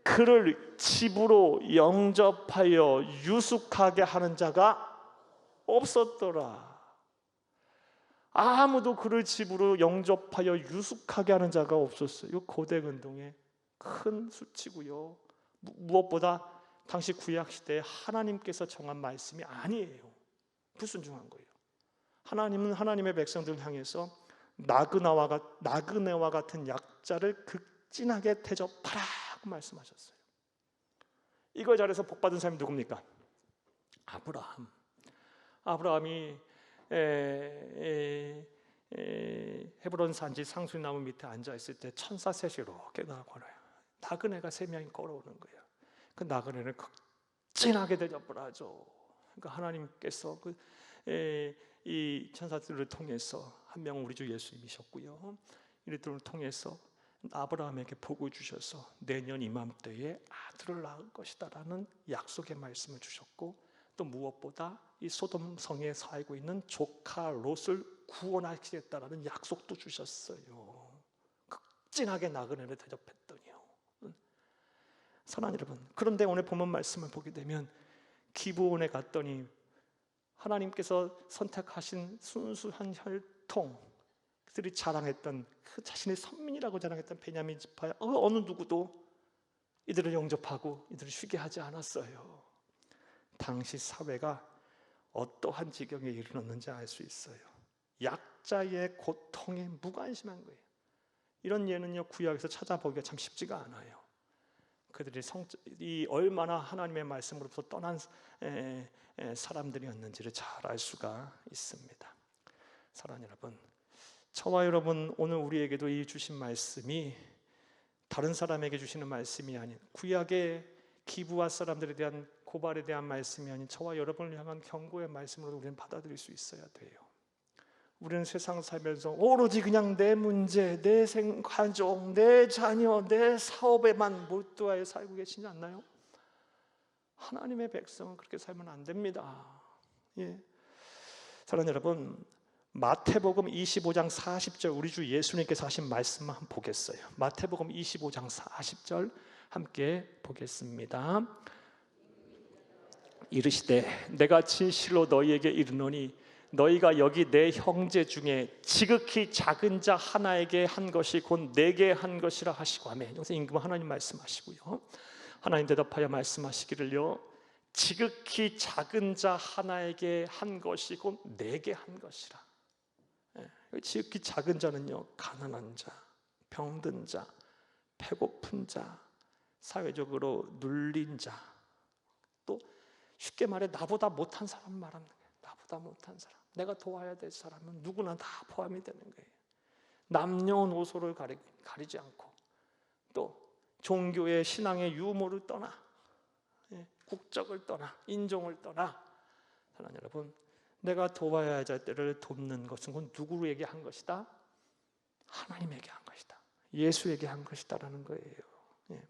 그를 집으로 영접하여 유숙하게 하는 자가 없었더라. 아무도 그를 집으로 영접하여 유숙하게 하는 자가 없었어요. 이거 고대 근동의 큰 수치고요. 무엇보다 당시 구약 시대에 하나님께서 정한 말씀이 아니에요. 불순종한 거예요. 하나님은 하나님의 백성들을 향해서 나그네와 같은 약자를 극진하게 대접하라고 말씀하셨어요. 이걸 잘해서 복받은 사람이 누굽니까? 아브라함이 헤브론 산지 상수나무 밑에 앉아 있을 때 천사 셋이 이렇게 나와요. 나그네가 3명이 걸어오는 거예요. 그 나그네를 극진하게 대접을 하죠. 그러니까 하나님께서 이 천사들을 통해서, 한 명은 우리 주 예수님이셨고요, 이들을 통해서 아브라함에게 복을 주셔서 내년 이맘때에 아들을 낳을 것이다라는 약속의 말씀을 주셨고, 또 무엇보다 이 소돔 성에 살고 있는 조카 롯을 구원하시겠다라는 약속도 주셨어요. 극진하게 나그네를 대접했더니요. 사랑하는 여러분, 그런데 오늘 본문 말씀을 보게 되면 기브온에 갔더니 하나님께서 선택하신 순수한 혈통, 그들이 자랑했던 그 자신의 선민이라고 자랑했던 베냐민 지파의 어느 누구도 이들을 영접하고 이들을 쉬게 하지 않았어요. 당시 사회가 어떠한 지경에 이르렀는지 알 수 있어요. 약자의 고통에 무관심한 거예요. 이런 예는요, 구약에서 찾아보기가 참 쉽지가 않아요. 그들이 얼마나 하나님의 말씀으로부터 떠난 사람들이었는지를 잘 알 수가 있습니다. 사랑하는 여러분, 저와 여러분, 오늘 우리에게도 이 주신 말씀이 다른 사람에게 주시는 말씀이 아닌 구약의 기브와 사람들에 대한 고발에 대한 말씀이 아닌 저와 여러분을 향한 경고의 말씀으로 우리는 받아들일 수 있어야 돼요. 우리는 세상 살면서 오로지 그냥 내 문제, 내 가족, 내 자녀, 내 사업에만 몰두하여 살고 계시지 않나요? 하나님의 백성은 그렇게 살면 안 됩니다. 예. 사랑하는 여러분, 마태복음 25장 40절 우리 주 예수님께서 하신 말씀만 한번 보겠어요. 마태복음 25장 40절 함께 보겠습니다. 이르시되 내가 진실로 너희에게 이르노니 너희가 여기 내 형제 중에 지극히 작은 자 하나에게 한 것이 곧 내게 한 것이라 하시고 하며, 여기서 임금 하나님 말씀하시고요, 하나님 대답하여 말씀하시기를요, 지극히 작은 자 하나에게 한 것이 곧 내게 한 것이라. 지극히 작은 자는요, 가난한 자, 병든 자, 배고픈 자, 사회적으로 눌린 자, 또 쉽게 말해 나보다 못한 사람 말하는 거예요. 나보다 못한 사람, 내가 도와야 될 사람은 누구나 다 포함이 되는 거예요. 남녀노소를 가리지 않고, 또 종교의 신앙의 유무를 떠나, 국적을 떠나, 인종을 떠나, 사랑하는 여러분, 내가 도와야 할 자들을 돕는 것은 곧 누구에게 한 것이다? 하나님에게 한 것이다. 예수에게 한 것이다라는 거예요.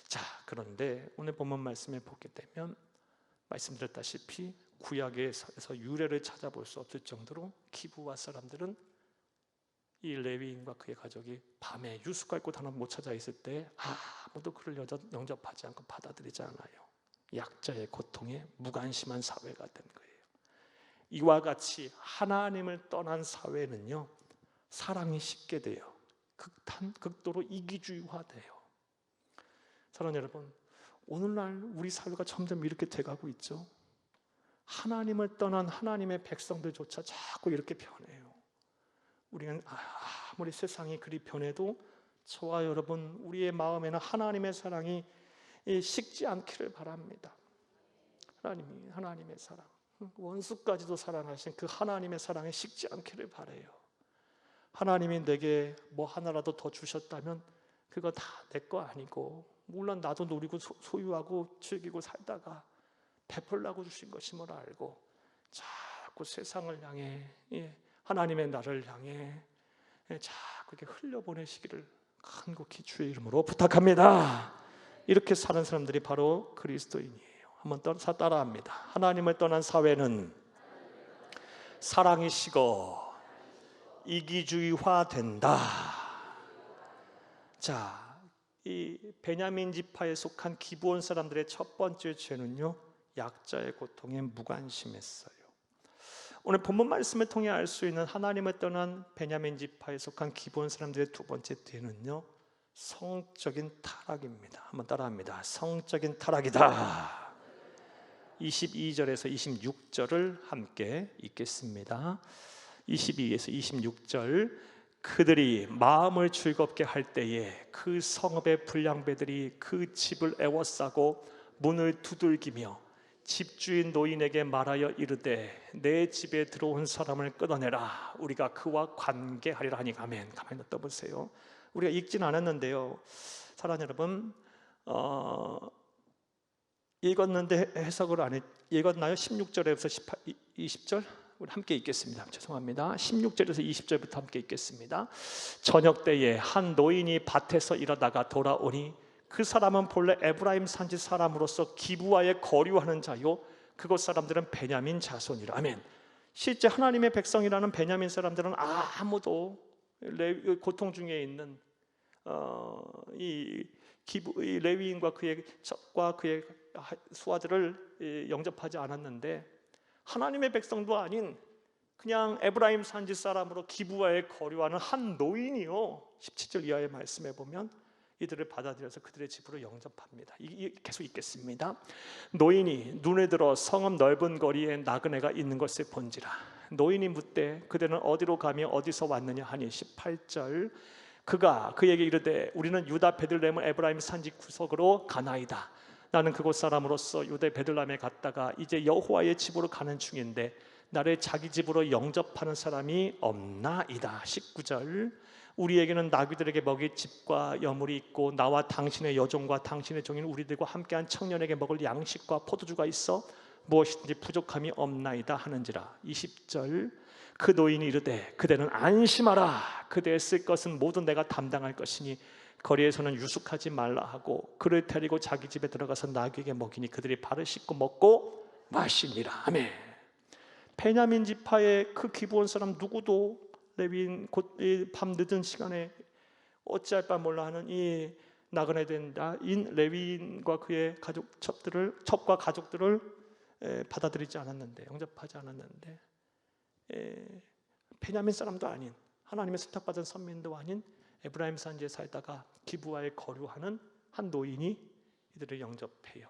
자, 그런데 오늘 본문 말씀에 보게 되면 말씀드렸다시피 구약에서 유래를 찾아볼 수 없을 정도로 기브와 사람들은 이 레위인과 그의 가족이 밤에 유숙할 곳 하나 못 찾아 있을 때 아무도 그를 영접하지 않고 받아들이지 않아요. 약자의 고통에 무관심한 사회가 된 거예요. 이와 같이 하나님을 떠난 사회는요, 사랑이 식게 돼요. 극도로 이기주의화돼요. 사랑하는 여러분, 오늘날 우리 사회가 점점 이렇게 돼가고 있죠. 하나님을 떠난 하나님의 백성들조차 자꾸 이렇게 변해요. 우리는 아무리 세상이 그리 변해도 저와 여러분, 우리의 마음에는 하나님의 사랑이 식지 않기를 바랍니다. 하나님의 사랑, 원수까지도 사랑하신 그 하나님의 사랑이 식지 않기를 바라요. 하나님이 내게 뭐 하나라도 더 주셨다면 그거 다 내 거 아니고, 물론 나도 누리고 소유하고 즐기고 살다가 베풀라고 주신 것임을 알고 자꾸 세상을 향해, 하나님의 나를 향해 자꾸 이렇게 흘려보내시기를 간곡히 주의 이름으로 부탁합니다. 이렇게 사는 사람들이 바로 그리스도인이에요. 한번 따라합니다. 하나님을 떠난 사회는 사랑이 식어 이기주의화 된다. 자, 이 베냐민 지파에 속한 기브온 사람들의 첫 번째 죄는요, 약자의 고통에 무관심했어요. 오늘 본문 말씀을 통해 알 수 있는 하나님을 떠난 베냐민 지파에 속한 기브온 사람들의 두 번째 죄는요, 성적인 타락입니다. 한번 따라합니다. 성적인 타락이다. 22절에서 26절을 함께 읽겠습니다. 22에서 26절. 그들이 마음을 즐겁게 할 때에 그 성읍의 불량배들이 그 집을 애워싸고 문을 두들기며 집주인 노인에게 말하여 이르되 내 집에 들어온 사람을 끊어내라. 우리가 그와 관계하리라 하니. 아멘. 가만히 떠보세요. 우리가 읽진 않았는데요, 사랑하는 여러분, 읽었는데 해석을 안 읽었나요? 16절에서 20절 우리 함께 읽겠습니다. 죄송합니다. 16절에서 20절부터 함께 읽겠습니다. 저녁 때에 한 노인이 밭에서 일하다가 돌아오니 그 사람은 본래 에브라임 산지 사람으로서 기브와에 거류하는 자요, 그곳 사람들은 베냐민 자손이라. 아멘. 실제 하나님의 백성이라는 베냐민 사람들은 아무도 고통 중에 있는 이 레위인과 그의 수하들을 영접하지 않았는데, 하나님의 백성도 아닌 그냥 에브라임 산지 사람으로 기브와에 거류하는 한 노인이요, 17절 이하의 말씀에 보면 이들을 받아들여서 그들의 집으로 영접합니다. 계속 읽겠습니다. 노인이 눈에 들어 성읍 넓은 거리에 나그네가 있는 것을 본지라. 노인이 묻되 그들은 어디로 가며 어디서 왔느냐 하니. 18절. 그가 그에게 이르되 우리는 유다 베들레헴 에브라임 산지 구석으로 가나이다. 나는 그곳 사람으로서 유대 베들레헴에 갔다가 이제 여호와의 집으로 가는 중인데 나를 자기 집으로 영접하는 사람이 없나이다. 19절, 우리에게는 나귀들에게 먹일 집과 여물이 있고 나와 당신의 여종과 당신의 종인 우리들과 함께한 청년에게 먹을 양식과 포도주가 있어 무엇이든지 부족함이 없나이다 하는지라. 20절, 그 노인이 이르되 그대는 안심하라. 그대의 쓸 것은 모두 내가 담당할 것이니 거리에서는 유숙하지 말라 하고 그를 데리고 자기 집에 들어가서 나귀에게 먹이니 그들이 발을 씻고 먹고 마시니라. 아멘. 베냐민 지파의 그 기브온 사람 누구도 레위인 곧 밤 늦은 시간에 어찌할 바 몰라 하는 이 나그네 된 인 레위인과 그의 첩과 가족들을 받아들이지 않았는데, 영접하지 않았는데, 베냐민 사람도 아닌 하나님의 선택받은 선민도 아닌 에브라임 산지에 살다가 기브아에 거류하는 한 노인이 이들을 영접해요.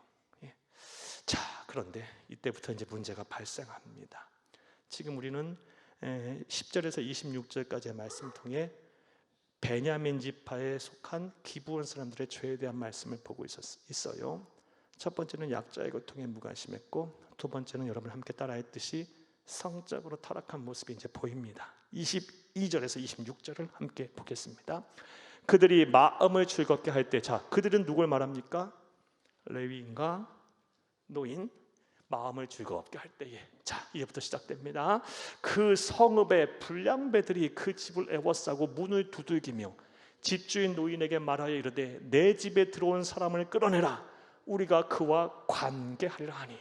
자, 그런데 이때부터 이제 문제가 발생합니다. 지금 우리는 10절에서 26절까지의 말씀을 통해 베냐민 지파에 속한 기브온 사람들의 죄에 대한 말씀을 보고 있어요. 첫 번째는 약자의 고통에 무관심했고, 두 번째는 여러분 함께 따라했듯이 성적으로 타락한 모습이 이제 보입니다. 22절에서 26절을 함께 보겠습니다. 그들이 마음을 즐겁게 할 때, 자, 그들은 누굴 말합니까? 레위인과 노인, 마음을 즐겁게 할 때에, 자, 이제부터 시작됩니다. 그 성읍의 불량배들이 그 집을 애워싸고 문을 두들기며 집주인 노인에게 말하여 이르되 내 집에 들어온 사람을 끌어내라. 우리가 그와 관계하리라 하니.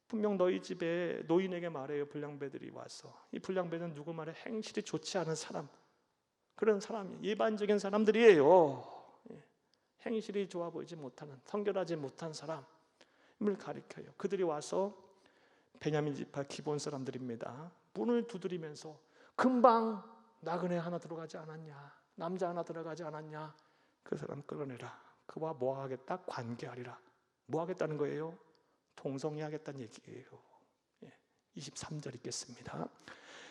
분명 너희 집에 노인에게 말해요. 불량배들이 와서. 이 불량배는 누구 말에 행실이 좋지 않은 사람, 그런 사람이 일반적인 사람들이에요. 행실이 좋아 보이지 못하는, 성결하지 못한 사람을 가리켜요. 그들이 와서 베냐민 지파 기브온 사람들입니다. 문을 두드리면서 금방 나그네 하나 들어가지 않았냐, 남자 하나 들어가지 않았냐, 그 사람 끌어내라. 그와 뭐 하겠다? 관계하리라. 뭐 하겠다는 거예요? 동성애하겠다는 얘기예요. 23절 읽겠습니다.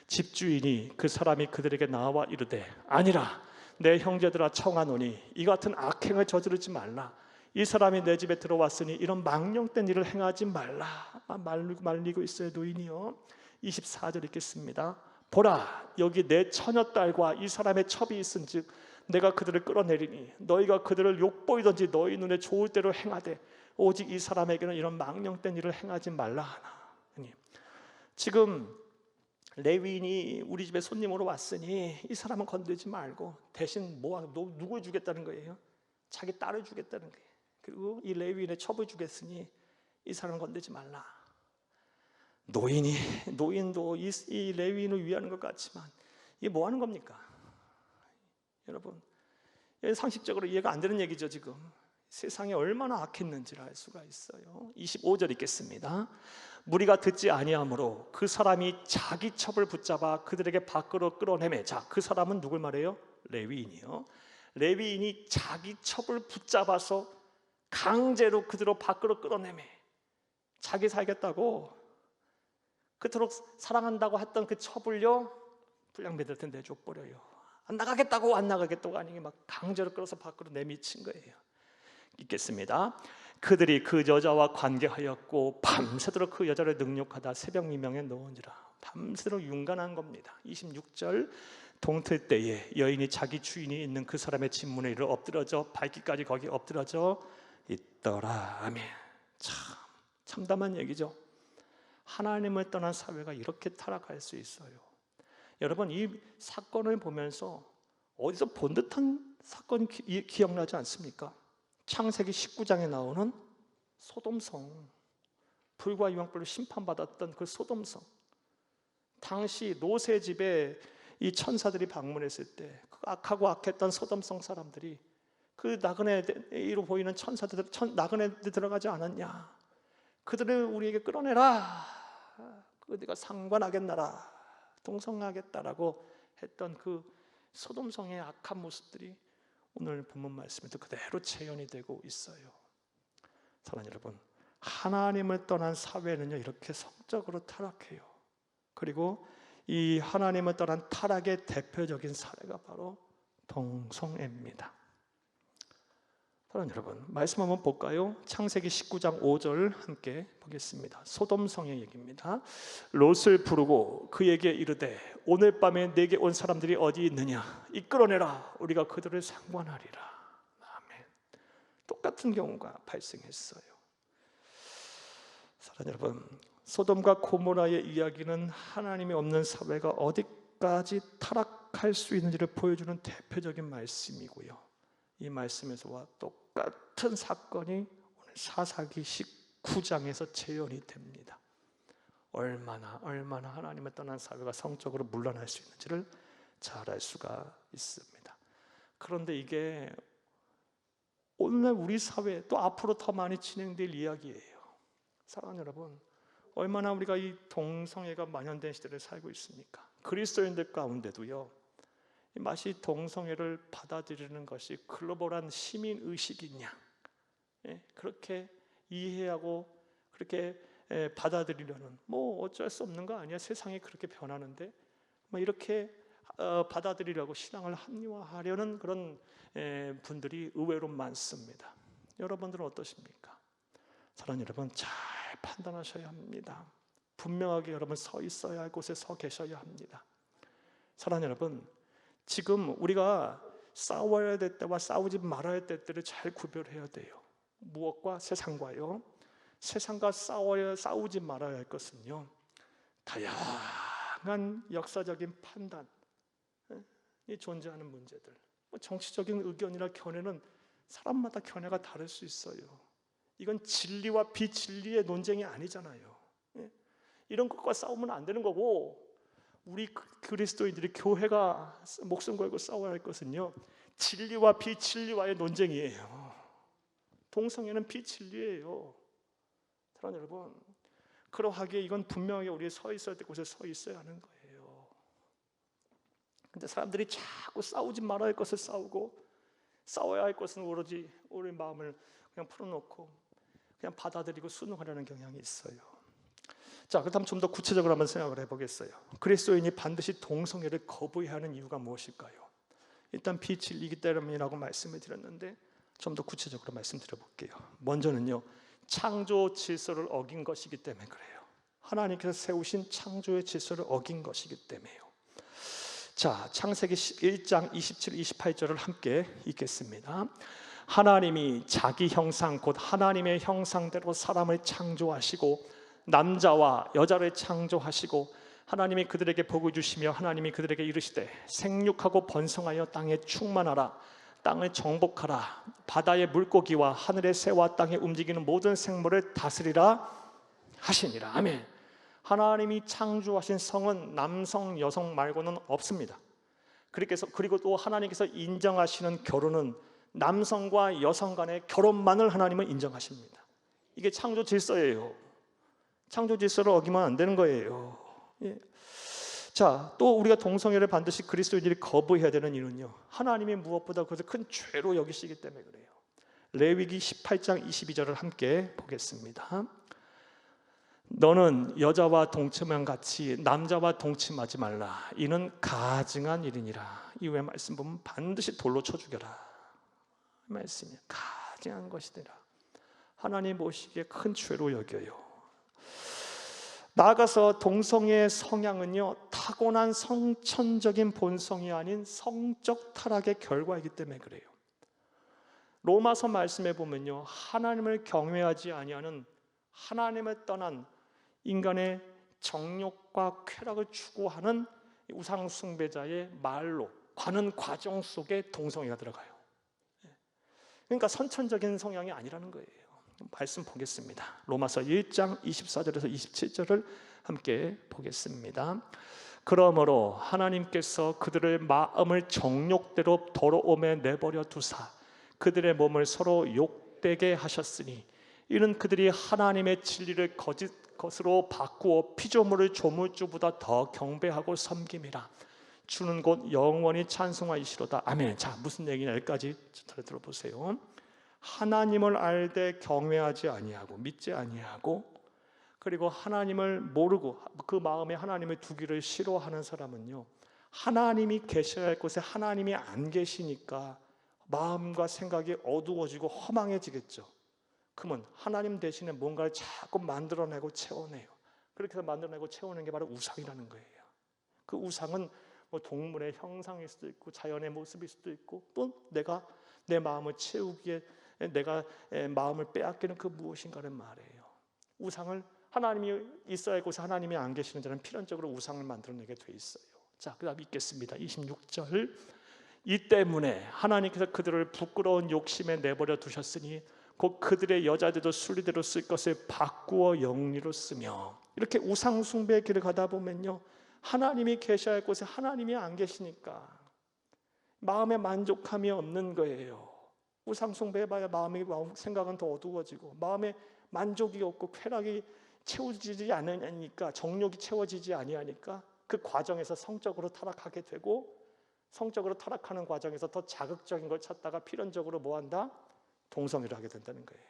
집주인이 그 사람이 그들에게 나와 이르되 아니라 내 형제들아 청하노니 이 같은 악행을 저지르지 말라. 이 사람이 내 집에 들어왔으니 이런 망령된 일을 행하지 말라. 말리고 있어요, 노인이요. 24절 읽겠습니다. 보라, 여기 내 처녀딸과 이 사람의 첩이 있은즉 내가 그들을 끌어내리니 너희가 그들을 욕보이든지 너희 눈에 좋을 대로 행하되 오직 이 사람에게는 이런 망령된 일을 행하지 말라 하나. 지금 레위인이 우리 집에 손님으로 왔으니 이 사람은 건들지 말고 대신 누굴 주겠다는 거예요? 자기 딸을 주겠다는 거예요. 그리고 이 레위인의 첩을 주겠으니 이 사람은 건들지 말라. 노인도 이 레위인을 위하는 것 같지만 이게 뭐 하는 겁니까? 여러분, 상식적으로 이해가 안 되는 얘기죠. 지금 세상이 얼마나 악했는지를 알 수가 있어요. 25절 읽겠습니다. 무리가 듣지 아니하므로 그 사람이 자기 첩을 붙잡아 그들에게 밖으로 끌어내매. 자, 그 사람은 누굴 말해요? 레위인이요. 레위인이 자기 첩을 붙잡아서 강제로 그들을 밖으로 끌어내매. 자기 살겠다고 그토록 사랑한다고 했던 그 첩을요, 불량배들한테 내줘버려요. 안 나가겠다고 아니게 막 강제로 끌어서 밖으로 내미친 거예요. 읽겠습니다. 그들이 그 여자와 관계하였고 밤새도록 그 여자를 능욕하다 새벽 미명에 넣은지라. 밤새도록 윤간한 겁니다. 26절, 동틀 때에 여인이 자기 주인이 있는 그 사람의 집 문에 이르러 엎드러져 밟기까지 거기 엎드러져 있더라. 아멘. 참 참담한 얘기죠. 하나님을 떠난 사회가 이렇게 타락할 수 있어요. 여러분, 이 사건을 보면서 어디서 본 듯한 사건이 기억나지 않습니까? 창세기 19장에 나오는 소돔성, 불과 유황불로 심판받았던 그 소돔성. 당시 롯의 집에 이 천사들이 방문했을 때 그 악하고 악했던 소돔성 사람들이 그 나그네로 보이는 나그네들 들어가지 않았냐? 그들을 우리에게 끌어내라. 그들과 상관하겠나라, 동성하겠다라고 했던 그 소돔성의 악한 모습들이 오늘 본문 말씀에도 그대로 재현이 되고 있어요. 사랑하는 여러분, 하나님을 떠난 사회는요 이렇게 성적으로 타락해요. 그리고 이 하나님을 떠난 타락의 대표적인 사례가 바로 동성애입니다. 사랑하는 여러분, 말씀 한번 볼까요? 창세기 19장 5절 함께 보겠습니다. 소돔성의 얘기입니다. 롯을 부르고 그에게 이르되 오늘 밤에 내게 온 사람들이 어디 있느냐? 이끌어내라. 우리가 그들을 상관하리라. 아멘. 똑같은 경우가 발생했어요. 사랑하는 여러분, 소돔과 고모라의 이야기는 하나님이 없는 사회가 어디까지 타락할 수 있는지를 보여주는 대표적인 말씀이고요. 이 말씀에서와 똑같은 사건이 오늘 사사기 19장에서 재현이 됩니다. 얼마나 하나님을 떠난 사회가 성적으로 물러날 수 있는지를 잘 알 수가 있습니다. 그런데 이게 오늘 우리 사회 또 앞으로 더 많이 진행될 이야기예요. 사랑하는 여러분, 얼마나 우리가 이 동성애가 만연된 시대를 살고 있습니까? 그리스도인들 가운데도요, 마치 동성애를 받아들이는 것이 글로벌한 시민의식이냐, 그렇게 이해하고 그렇게 받아들이려는, 뭐 어쩔 수 없는 거 아니야, 세상이 그렇게 변하는데 뭐 이렇게 받아들이려고 신앙을 합리화하려는 그런 분들이 의외로 많습니다. 여러분들은 어떠십니까? 사랑하는 여러분, 잘 판단하셔야 합니다. 분명하게 여러분 서 있어야 할 곳에 서 계셔야 합니다. 사랑하는 여러분, 지금 우리가 싸워야 될 때와 싸우지 말아야 될 때를 잘 구별해야 돼요. 무엇과? 세상과요. 세상과 싸우지 말아야 할 것은요, 다양한 역사적인 판단이 존재하는 문제들, 정치적인 의견이나 견해는 사람마다 견해가 다를 수 있어요. 이건 진리와 비진리의 논쟁이 아니잖아요. 이런 것과 싸우면 안 되는 거고, 우리 그리스도인들이 교회가 목숨 걸고 싸워야 할 것은요, 진리와 비진리와의 논쟁이에요. 동성애는 비진리예요. 사랑하는 여러분, 그러하기에 이건 분명하게 우리 서 있어야 될 곳에 서 있어야 하는 거예요. 근데 사람들이 자꾸 싸우지 말아야 할 것을 싸우고, 싸워야 할 것은 오로지 우리 마음을 그냥 풀어놓고 그냥 받아들이고 순응하려는 경향이 있어요. 자, 그렇다면 좀 더 구체적으로 한번 생각을 해보겠어요. 그리스도인이 반드시 동성애를 거부해야 하는 이유가 무엇일까요? 일단 비진리이기 때문이라고 말씀을 드렸는데 좀 더 구체적으로 말씀드려볼게요. 먼저는요, 창조 질서를 어긴 것이기 때문에 그래요. 하나님께서 세우신 창조의 질서를 어긴 것이기 때문에요. 자, 창세기 1장 27, 28절을 함께 읽겠습니다. 하나님이 자기 형상 곧 하나님의 형상대로 사람을 창조하시고 남자와 여자를 창조하시고 하나님이 그들에게 복을 주시며 하나님이 그들에게 이르시되 생육하고 번성하여 땅에 충만하라, 땅을 정복하라, 바다의 물고기와 하늘의 새와 땅에 움직이는 모든 생물을 다스리라 하시니라. 아멘. 하나님이 창조하신 성은 남성, 여성 말고는 없습니다. 그리고 또 하나님께서 인정하시는 결혼은 남성과 여성 간의 결혼만을 하나님은 인정하십니다. 이게 창조 질서예요. 창조 질서를 어기면 안 되는 거예요. 예. 자, 또 우리가 동성애를 반드시 그리스도인들이 거부해야 되는 이유는요, 하나님이 무엇보다 그것을 큰 죄로 여기시기 때문에 그래요. 레위기 18장 22절을 함께 보겠습니다. 너는 여자와 동침한 같이 남자와 동침하지 말라. 이는 가증한 일이니라. 이후에 말씀 보면 반드시 돌로 쳐 죽여라. 말씀이 가증한 것이더라. 하나님 보시기에 큰 죄로 여겨요. 나아가서 동성애의 성향은요, 타고난 성천적인 본성이 아닌 성적 타락의 결과이기 때문에 그래요. 로마서 말씀에 보면요, 하나님을 경외하지 아니하는, 하나님을 떠난 인간의 정욕과 쾌락을 추구하는 우상 숭배자의 말로 가는 과정 속에 동성애가 들어가요. 그러니까 선천적인 성향이 아니라는 거예요. 말씀 보겠습니다. 로마서 1장 24절에서 27절을 함께 보겠습니다. 그러므로 하나님께서 그들의 마음을 정욕대로 더러움에 내버려 두사 그들의 몸을 서로 욕되게 하셨으니 이는 그들이 하나님의 진리를 거짓 것으로 바꾸어 피조물을 조물주보다 더 경배하고 섬김이라. 주는 곧 영원히 찬송하시리로다. 아멘. 자, 무슨 얘기냐, 여기까지 잘 들어보세요. 하나님을 알되 경외하지 아니하고 믿지 아니하고 그리고 하나님을 모르고 그 마음에 하나님을 두기를 싫어하는 사람은요, 하나님이 계셔야 할 곳에 하나님이 안 계시니까 마음과 생각이 어두워지고 허망해지겠죠. 그러면 하나님 대신에 뭔가를 자꾸 만들어내고 채워내요. 그렇게 해서 만들어내고 채우는 게 바로 우상이라는 거예요. 그 우상은 뭐 동물의 형상일 수도 있고 자연의 모습일 수도 있고 또 내가 내 마음을 채우기에 내가 마음을 빼앗기는 그 무엇인가를 말해요. 우상을 하나님이 있어야 할 곳에 하나님이 안 계시는 자는 필연적으로 우상을 만들어내게 돼 있어요. 자, 그다음 읽겠습니다. 26절. 이 때문에 하나님께서 그들을 부끄러운 욕심에 내버려 두셨으니 곧 그들의 여자들도 순리대로 쓸 것을 바꾸어 영리로 쓰며. 이렇게 우상 숭배의 길을 가다 보면요, 하나님이 계셔야 할 곳에 하나님이 안 계시니까 마음에 만족함이 없는 거예요. 우상 숭배해봐야 마음 생각은 더 어두워지고 마음에 만족이 없고 쾌락이 채워지지 않으니까, 정욕이 채워지지 아니하니까 그 과정에서 성적으로 타락하게 되고, 성적으로 타락하는 과정에서 더 자극적인 걸 찾다가 필연적으로 뭐한다? 동성애를 하게 된다는 거예요.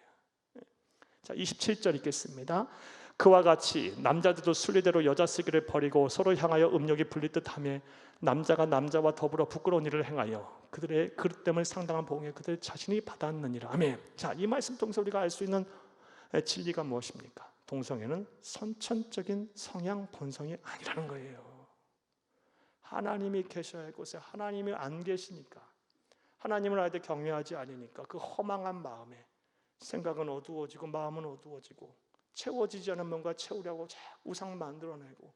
자, 27절 읽겠습니다. 그와 같이 남자들도 순리대로 여자 쓰기를 버리고 서로 향하여 음욕이 불릴 듯하며 남자가 남자와 더불어 부끄러운 일을 행하여 그들의 그릇됨을 상당한 보응에 그들 자신이 받았느니라. 아멘. 자, 이 말씀 통해서 우리가 알 수 있는 진리가 무엇입니까? 동성애는 선천적인 성향 본성이 아니라는 거예요. 하나님이 계셔야 할 곳에 하나님이 안 계시니까, 하나님을 아예 경외하지 않으니까 그 허망한 마음에 생각은 어두워지고 마음은 어두워지고 채워지지 않은 뭔가 채우려고 자꾸 우상 만들어내고,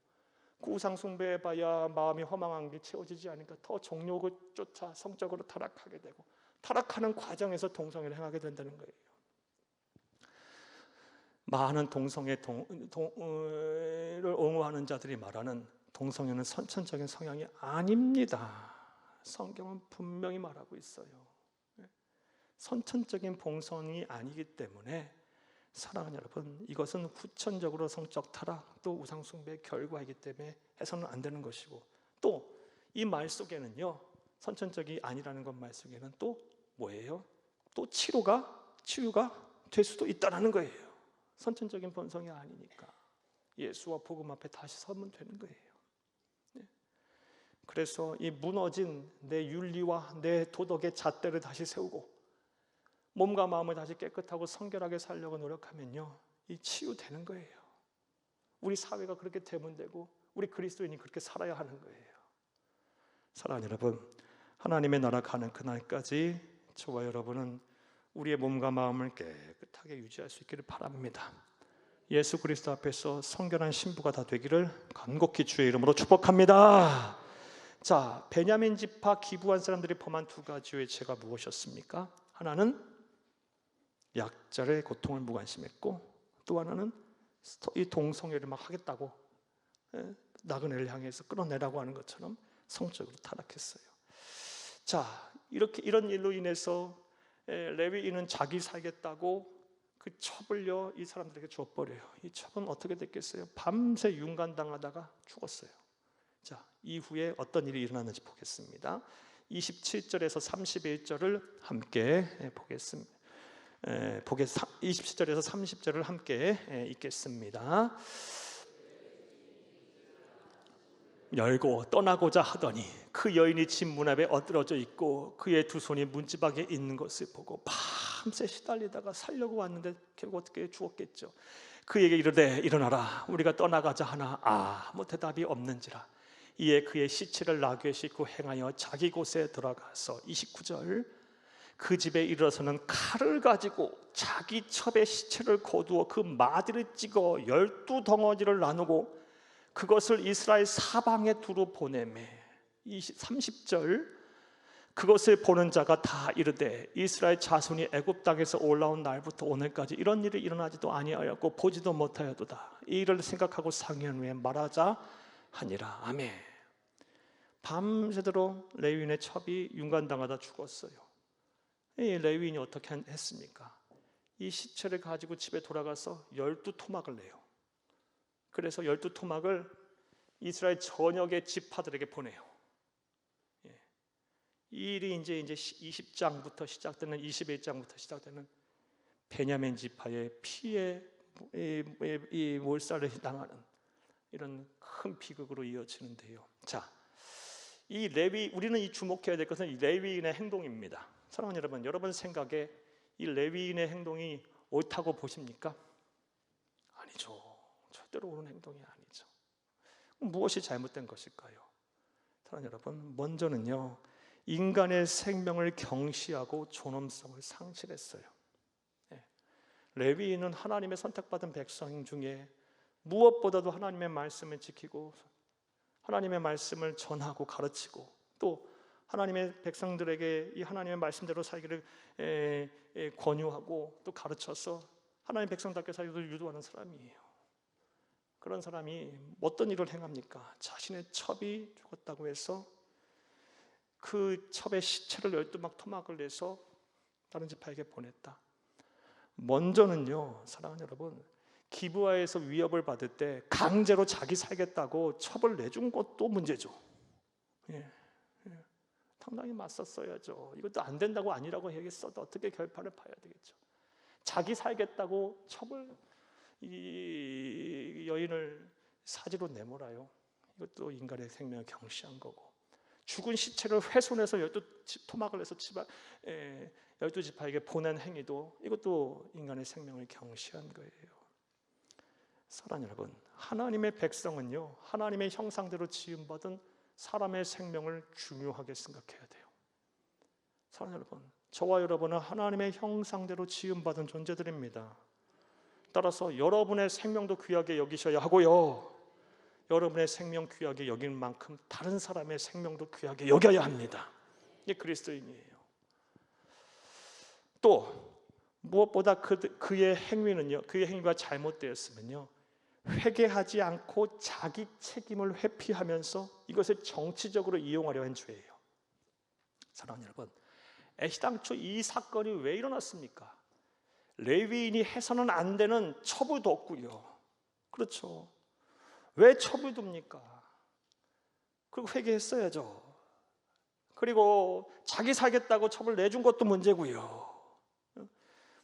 그 우상 숭배해봐야 마음이 허망한 게 채워지지 않으니까 더 정욕을 쫓아 성적으로 타락하게 되고, 타락하는 과정에서 동성애를 행하게 된다는 거예요. 많은 동성애를 옹호하는 자들이 말하는 동성애는 선천적인 성향이 아닙니다. 성경은 분명히 말하고 있어요. 선천적인 본성이 아니기 때문에 사랑하는 여러분, 이것은 후천적으로 성적 타락 또 우상 숭배의 결과이기 때문에 해서는 안 되는 것이고, 또 이 말 속에는요, 선천적이 아니라는 것 말 속에는 또 뭐예요? 또 치유가 될 수도 있다는 거예요. 선천적인 본성이 아니니까 예수와 복음 앞에 다시 서면 되는 거예요. 그래서 이 무너진 내 윤리와 내 도덕의 잣대를 다시 세우고 몸과 마음을 다시 깨끗하고 성결하게 살려고 노력하면요, 이 치유되는 거예요. 우리 사회가 그렇게 되면 되고 우리 그리스도인이 그렇게 살아야 하는 거예요. 사랑하는 여러분, 하나님의 나라 가는 그날까지 저와 여러분은 우리의 몸과 마음을 깨끗하게 유지할 수 있기를 바랍니다. 예수 그리스도 앞에서 성결한 신부가 다 되기를 간곡히 주의 이름으로 축복합니다. 자, 베냐민 지파 기부한 사람들이 범한 두 가지의 죄가 무엇이었습니까? 하나는 약자의 고통을 무관심했고, 또 하나는 이 동성애를 막 하겠다고 나그네를 향해서 끌어내라고 하는 것처럼 성적으로 타락했어요. 자, 이렇게 이런 일로 인해서 레위인은 자기 살겠다고 그 첩을요 이 사람들에게 줘버려요. 이 첩은 어떻게 됐겠어요? 밤새 윤관당하다가 죽었어요. 자, 이후에 어떤 일이 일어났는지 보겠습니다. 27절에서 31절을 함께 보겠습니다. 27절에서 30절을 함께 읽겠습니다. 열고 떠나고자 하더니 그 여인이 집 문 앞에 엎드러져 있고 그의 두 손이 문지박에 있는 것을 보고 밤새 시달리다가 살려고 왔는데 결국 어떻게 죽었겠죠. 그에게 이르되 일어나라 우리가 떠나가자 하나 아무 대답이 없는지라. 이에 그의 시체를 나귀에 싣고 행하여 자기 곳에 들어가서 29절 그 집에 이르러서는 칼을 가지고 자기 첩의 시체를 거두어 그 마디를 찍어 12덩어리를 나누고 그것을 이스라엘 사방에 두루 보내매. 30절 그것을 보는 자가 다 이르되 이스라엘 자손이 애굽 땅에서 올라온 날부터 오늘까지 이런 일이 일어나지도 아니하였고 보지도 못하였도다. 이 일을 생각하고 상의한 후에 말하자 하니라. 아멘. 밤새도록 레위인의 첩이 윤관당하다 죽었어요. 이 레위인이 어떻게 했습니까? 이 시체를 가지고 집에 돌아가서 12토막을 내요. 그래서 12토막을 이스라엘 전역의 지파들에게 보내요. 이 일이 이제 20장부터 시작되는 21장부터 시작되는 베냐민 지파의 피해 이 몰살을 당하는 이런 큰 비극으로 이어지는데요. 자, 이 레위 우리는 이 주목해야 될 것은 이 레위인의 행동입니다. 사랑하는 여러분, 여러분 생각에 이 레위인의 행동이 옳다고 보십니까? 아니죠. 절대로 옳은 행동이 아니죠. 무엇이 잘못된 것일까요? 사랑하는 여러분, 먼저는요, 인간의 생명을 경시하고 존엄성을 상실했어요. 레위인은 하나님의 선택받은 백성 중에 무엇보다도 하나님의 말씀을 지키고 하나님의 말씀을 전하고 가르치고 또 하나님의 백성들에게 이 하나님의 말씀대로 살기를 권유하고 또 가르쳐서 하나님의 백성답게 살기를 유도하는 사람이에요. 그런 사람이 어떤 일을 행합니까? 자신의 첩이 죽었다고 해서 그 첩의 시체를 12막 토막을 내서 다른 지파에게 보냈다. 먼저는요, 사랑하는 여러분, 기브아에서 위협을 받을 때 강제로 자기 살겠다고 첩을 내준 것도 문제죠. 당당히 맞섰어야죠. 이것도 안 된다고 아니라고 얘기했어도 어떻게 결판을 봐야 되겠죠. 자기 살겠다고 첩을 이 여인을 사지로 내몰아요. 이것도 인간의 생명을 경시한 거고, 죽은 시체를 훼손해서 12토막을 해서 12지파에게 보낸 행위도 이것도 인간의 생명을 경시한 거예요. 사랑하는 여러분, 하나님의 백성은요, 하나님의 형상대로 지음받은 사람의 생명을 중요하게 생각해야 돼요. 사랑하는 여러분, 저와 여러분은 하나님의 형상대로 지음받은 존재들입니다. 따라서 여러분의 생명도 귀하게 여기셔야 하고요, 여러분의 생명 귀하게 여기는 만큼 다른 사람의 생명도 귀하게 여겨야 합니다. 이게 그리스도인이에요. 또 무엇보다 그의 행위는요, 그의 행위가 잘못되었으면요, 회개하지 않고 자기 책임을 회피하면서 이것을 정치적으로 이용하려 한 죄예요. 사랑하는 여러분, 애시당초 이 사건이 왜 일어났습니까? 레위인이 해서는 안 되는 첩을 뒀고요. 그렇죠. 왜 첩을 둡니까? 그리고 회개했어야죠. 그리고 자기 살겠다고 첩을 내준 것도 문제고요.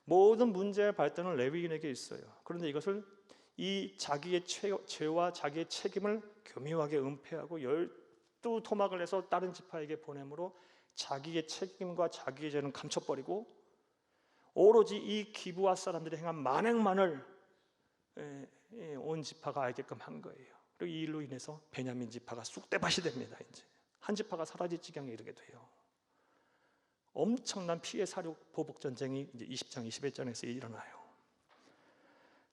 모든 문제의 발단은 레위인에게 있어요. 그런데 이것을 이 자기의 죄와 자기의 책임을 교묘하게 은폐하고 12토막을 해서 다른 지파에게 보내므로 자기의 책임과 자기의 죄는 감춰버리고 오로지 이 기브아 사람들이 행한 만행만을 온 지파가 알게끔 한 거예요. 그리고 이 일로 인해서 베냐민 지파가 쑥대밭이 됩니다. 이제 한 지파가 사라질 지경에 이르게 돼요. 엄청난 피해 사륙 보복 전쟁이 이제 20장 21장에서 일어나요.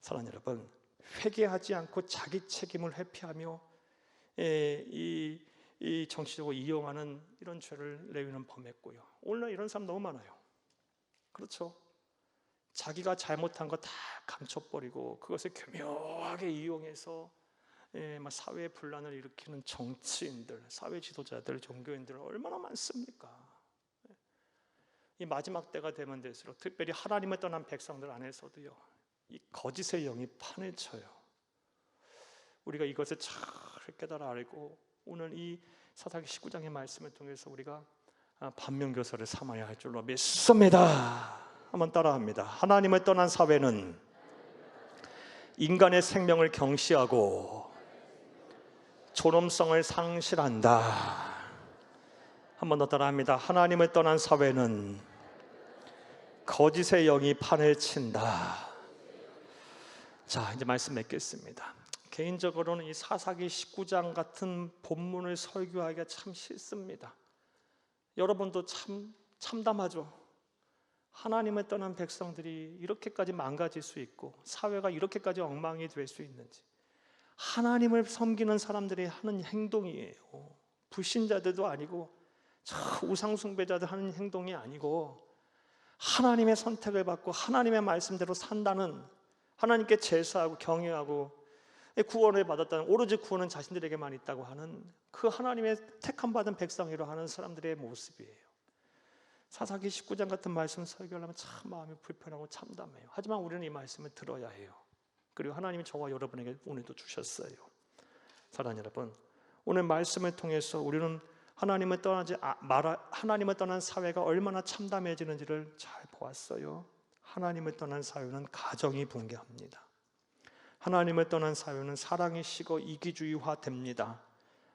사랑하는 여러분, 회개하지 않고 자기 책임을 회피하며 이 정치적으로 이용하는 이런 죄를 레위는 범했고요. 오늘날 이런 사람 너무 많아요. 그렇죠. 자기가 잘못한 거 다 감춰버리고 그것을 교묘하게 이용해서 사회 분란을 일으키는 정치인들, 사회 지도자들, 종교인들 얼마나 많습니까? 이 마지막 때가 되면 될수록 특별히 하나님을 떠난 백성들 안에서도요, 이 거짓의 영이 판을 쳐요. 우리가 이것을 잘 깨달아 알고 오늘 이 사사기 19장의 말씀을 통해서 우리가 반면교사를 삼아야 할 줄로 믿습니다. 한번 따라합니다. 하나님을 떠난 사회는 인간의 생명을 경시하고 존엄성을 상실한다. 한 번 더 따라합니다. 하나님을 떠난 사회는 거짓의 영이 판을 친다. 자, 이제 말씀 맺겠습니다. 개인적으로는 이 사사기 19장 같은 본문을 설교하기가 참 싫습니다. 여러분도 참 참담하죠. 하나님을 떠난 백성들이 이렇게까지 망가질 수 있고 사회가 이렇게까지 엉망이 될 수 있는지, 하나님을 섬기는 사람들이 하는 행동이에요. 불신자들도 아니고 우상 숭배자들 하는 행동이 아니고 하나님의 선택을 받고 하나님의 말씀대로 산다는, 하나님께 제사하고 경외하고 구원을 받았다는, 오로지 구원은 자신들에게만 있다고 하는 그 하나님의 택함 받은 백성이라 하는 사람들의 모습이에요. 사사기 19장 같은 말씀 설교하려면 참 마음이 불편하고 참담해요. 하지만 우리는 이 말씀을 들어야 해요. 그리고 하나님이 저와 여러분에게 오늘도 주셨어요. 사랑하는 여러분, 오늘 말씀을 통해서 우리는 하나님을 떠난 사회가 얼마나 참담해지는지를 잘 보았어요. 하나님을 떠난 사회는 가정이 붕괴합니다. 하나님을 떠난 사회는 사랑이 식어 이기주의화 됩니다.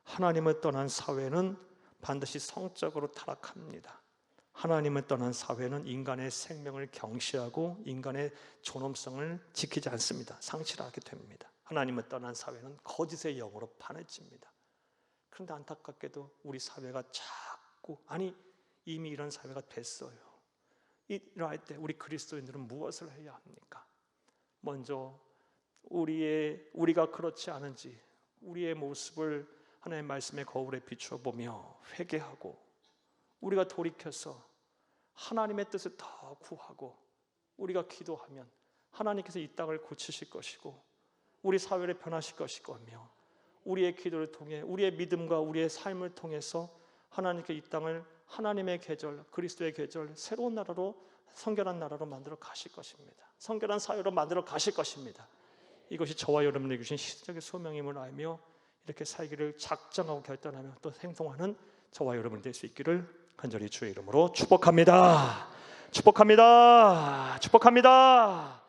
하나님을 떠난 사회는 반드시 성적으로 타락합니다. 하나님을 떠난 사회는 인간의 생명을 경시하고 인간의 존엄성을 지키지 않습니다. 상실하게 됩니다. 하나님을 떠난 사회는 거짓의 영으로 판해집니다. 그런데 안타깝게도 우리 사회가 자꾸, 이미 이런 사회가 됐어요. 이럴 때 우리 그리스도인들은 무엇을 해야 합니까? 먼저 우리가 그렇지 않은지 우리의 모습을 하나님의 말씀의 거울에 비추어 보며 회개하고, 우리가 돌이켜서 하나님의 뜻을 더 구하고 우리가 기도하면 하나님께서 이 땅을 고치실 것이고 우리 사회를 변화하실 것일 거며, 우리의 기도를 통해 우리의 믿음과 우리의 삶을 통해서 하나님께 이 땅을 하나님의 계절, 그리스도의 계절, 새로운 나라로, 성결한 나라로 만들어 가실 것입니다. 성결한 사회로 만들어 가실 것입니다. 이것이 저와 여러분에게 주신 시대적인 소명임을 알며 이렇게 살기를 작정하고 결단하며 또 행동하는 저와 여러분이 될 수 있기를 간절히 주의 이름으로 축복합니다. 축복합니다. 축복합니다.